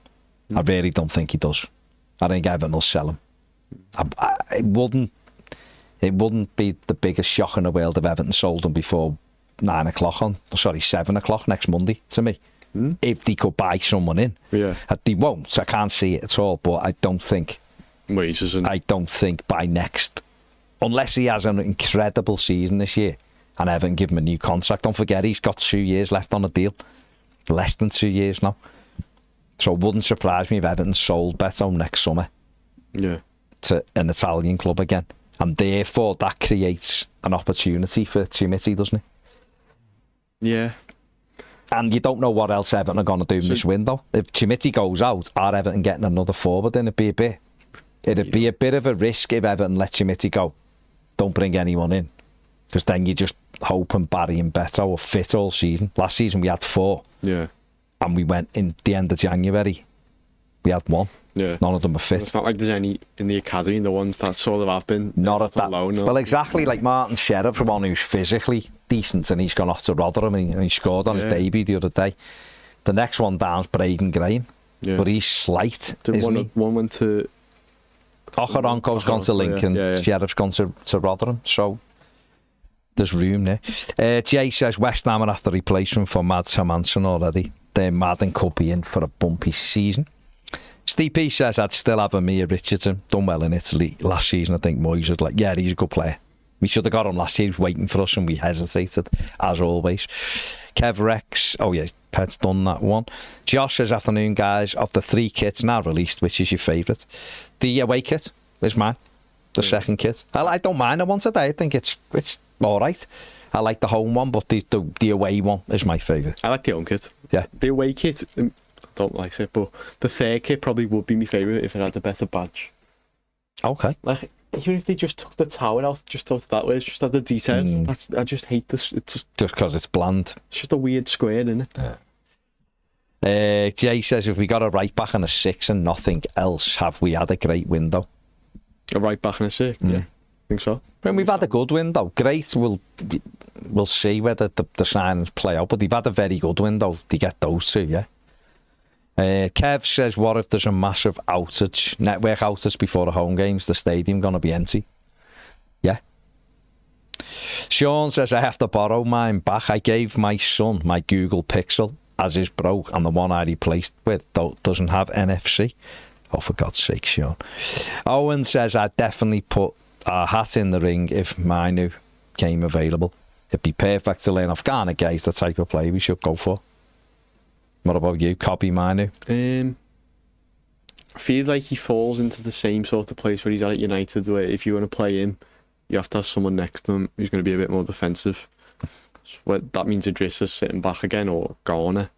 I really don't think he does. I think Everton will sell him. It wouldn't be the biggest shock in the world if Everton sold him before 7 o'clock next Monday to me. If they could buy someone in. Yeah. They won't, so I can't see it at all, but I don't think by next, unless he has an incredible season this year and Everton give him a new contract. Don't forget, he's got 2 years left on the deal. Less than 2 years now. So it wouldn't surprise me if Everton sold Beto next summer to an Italian club again. And therefore, that creates an opportunity for Chimiti, doesn't it? Yeah. And you don't know what else Everton are going to do in this window. If Chimiti goes out, are Everton getting another forward? Then it'd be a bit of a risk if Everton let Chimiti go. Don't bring anyone in. Because then you're just hoping Barry and Beto are fit all season. Last season we had 4. Yeah. And we went in the end of January. We had 1. Yeah. None of them are fit. It's not like there's any in the academy, the ones that sort of have been. Not at that. Low, no. Well, exactly, like Martin Sheriff, the one who's physically decent, and he's gone off to Rotherham and he scored on his debut the other day. The next one down's Braden Graham. Yeah. But he's slight, isn't he? One went to... Okaronko's gone to Lincoln, Sheriff's gone to Rotherham, so there's room there. Jay says West Ham are after replacement for Mads Hermansen already. They're mad and could be in for a bumpy season. Steve P says I'd still have Amir Richardson. Done well in Italy last season. I think Moyes was like, yeah, he's a good player. We should have got him last year. He was waiting for us and we hesitated, as always. Kev Rex, Pet's done that one. Josh says, afternoon, guys. Of the 3 kits now released, which is your favourite? The away kit is mine. The second kit. I don't mind the one today. I think it's all right. I like the home one, but the away one is my favourite. I like the home kit. Yeah. The away kit, I don't like it, but the third kit probably would be my favourite if it had a better badge. Okay. Like, even if they just took the tower out, just thought that way, it's just had the details. I just hate this. It's just because it's bland. It's just a weird square, isn't it? Yeah. Jay says, if we got a right back and a 6 and nothing else, have we had a great window? A right back and a 6, yeah. I think so. When we've had a good window, great. We'll see whether the signings play out, but they've had a very good window to get those 2, yeah. Kev says, what if there's a massive outage, network outage before the home games, the stadium going to be empty? Yeah. Sean says, I have to borrow mine back. I gave my son my Google Pixel as is broke, and the one I replaced with doesn't have NFC. Oh, for God's sake, Sean. Owen says, I'd definitely put our hat in the ring if Manu came available. It'd be perfect to learn off Garner Gay's the type of player we should go for. What about you, Copy Manu? I feel like he falls into the same sort of place where he's at United, where if you want to play him, you have to have someone next to him who's going to be a bit more defensive. So that means Idrissa's sitting back again, or Garner.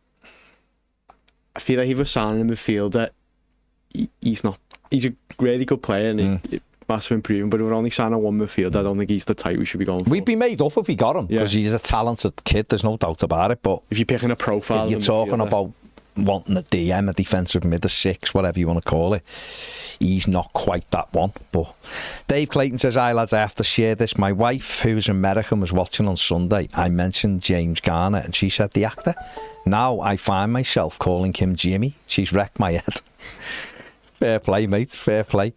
I feel like if we're signing a midfielder, he's not. He's a really good player and massive improvement, but if we're only signing one midfielder, I don't think he's the type we should be going for. We'd be made up if we got him, because he's a talented kid, there's no doubt about it, but if you're picking a profile, you're talking about wanting a DM, a defensive mid, a 6, whatever you want to call it, he's not quite that one. But Dave Clayton says, hi lads, I have to share this. My wife, who's American, was watching on Sunday. I mentioned James Garner and she said the actor. Now I find myself calling him Jimmy. She's wrecked my head. Fair play, mate, fair play.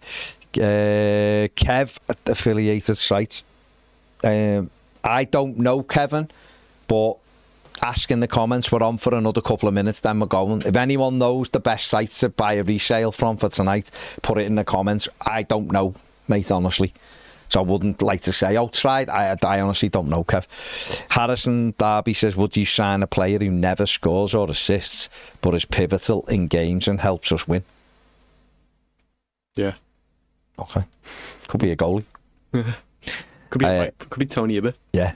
Kev at the affiliated sites. I don't know Kevin, but ask in the comments. We're on for another couple of minutes, then we're going. If anyone knows the best sites to buy a resale from for tonight, put it in the comments. I don't know, mate, honestly. So I wouldn't like to say, try it. I honestly don't know, Kev. Harrison Darby says, would you sign a player who never scores or assists, but is pivotal in games and helps us win? Yeah. Okay. Could be a goalie. Could be Tony Ibbott. Yeah.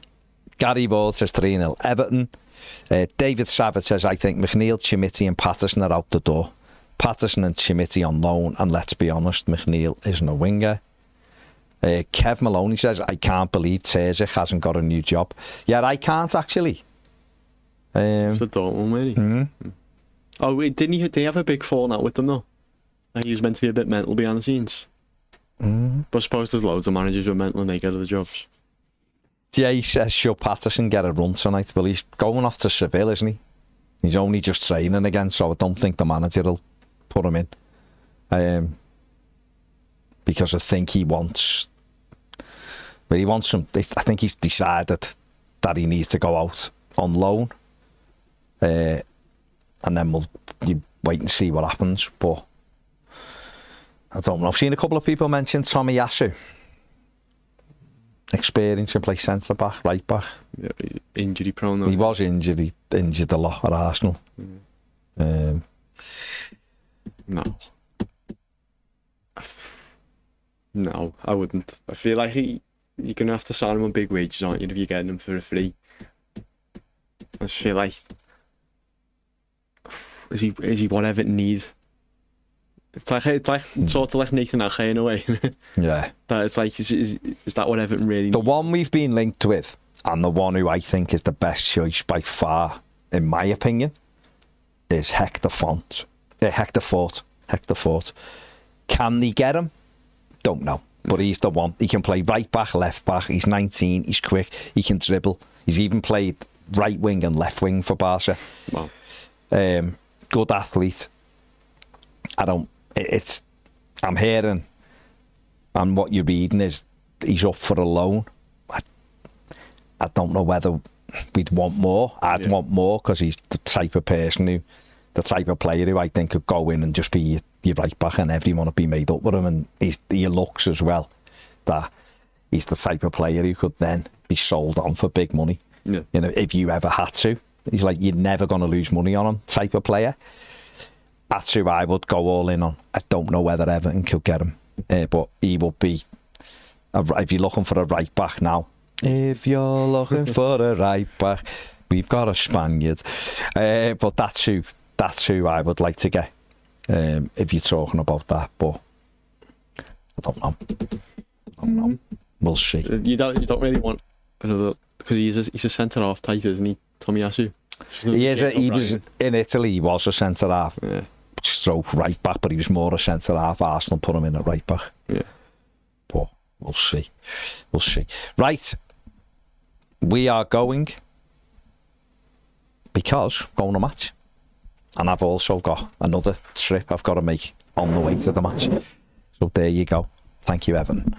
Gary Ward says 3-0 Everton. David Savage says, I think McNeil, Chimiti and Patterson are out the door. Patterson and Chimiti on loan, and let's be honest, McNeil isn't a winger. Kev Maloney says, I can't believe Terzic hasn't got a new job. Yeah, I can't actually. It's a Dortmund, really. Mm-hmm. Oh, wait, didn't he have a big fallout with them, though? Like, he was meant to be a bit mental behind the scenes. Mm-hmm. But I suppose there's loads of managers who are mental and they get other jobs. Yeah, he says, should Patterson get a run tonight? Well, he's going off to Seville, isn't he? He's only just training again, so I don't think the manager will put him in. Because I think he wants... But he wants some... I think he's decided that he needs to go out on loan. And then you wait and see what happens. But I don't know. I've seen a couple of people mention Tommy Yasu. Experience to play centre back, right back. Yeah, he's injury prone though. He was injured a lot at Arsenal. No. No, I wouldn't. I feel like you're going to have to sign him on big wages, aren't you, if you're getting him for a free? I just feel like... Is he what Everton need? It's like sort of like Nathan Ake in a way. Yeah. That it's like, is that what Everton really need? The one we've been linked with, and the one who I think is the best choice by far, in my opinion, is Hector Fort. Can they get him? Don't know. But he's the one. He can play right back, left back. He's 19. He's quick. He can dribble. He's even played right wing and left wing for Barca. Wow. Good athlete. I'm hearing, and what you're reading is he's up for a loan. I don't know whether we'd want more. I'd want more because he's the type of person the type of player who I think could go in and just be your right back and everyone would be made up with him. And he looks as well that he's the type of player who could then be sold on for big money. Yeah. You know, if you ever had to. He's like, you're never going to lose money on him type of player. That's who I would go all in on. I don't know whether Everton could get him. But he will be... if you're looking for a right back now, if you're looking for a right back, we've got a Spaniard. But that's who I would like to get. If you're talking about that, but I don't know. We'll see. You don't really want another, because he's a centre half type, isn't he, Tomiyasu? He was in Italy. He was a centre half, yeah. Stroke right back, but he was more a centre half. Arsenal put him in at right back. Yeah, but we'll see. Right, we are going to match. And I've also got another trip I've got to make on the way to the match. So there you go. Thank you, Evan.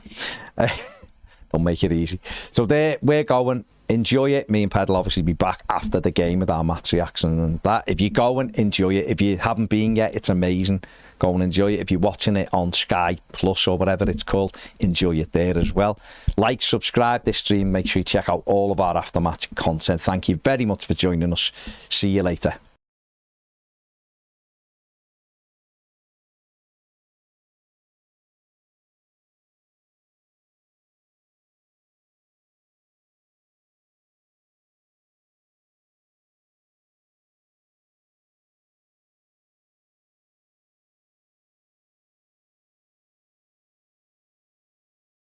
Don't make it easy. So there, we're going. Enjoy it. Me and Ped will obviously be back after the game with our match reaction and that. If you go and enjoy it, if you haven't been yet, it's amazing. Go and enjoy it. If you're watching it on Sky Plus or whatever it's called, enjoy it there as well. Like, subscribe this stream. Make sure you check out all of our aftermatch content. Thank you very much for joining us. See you later.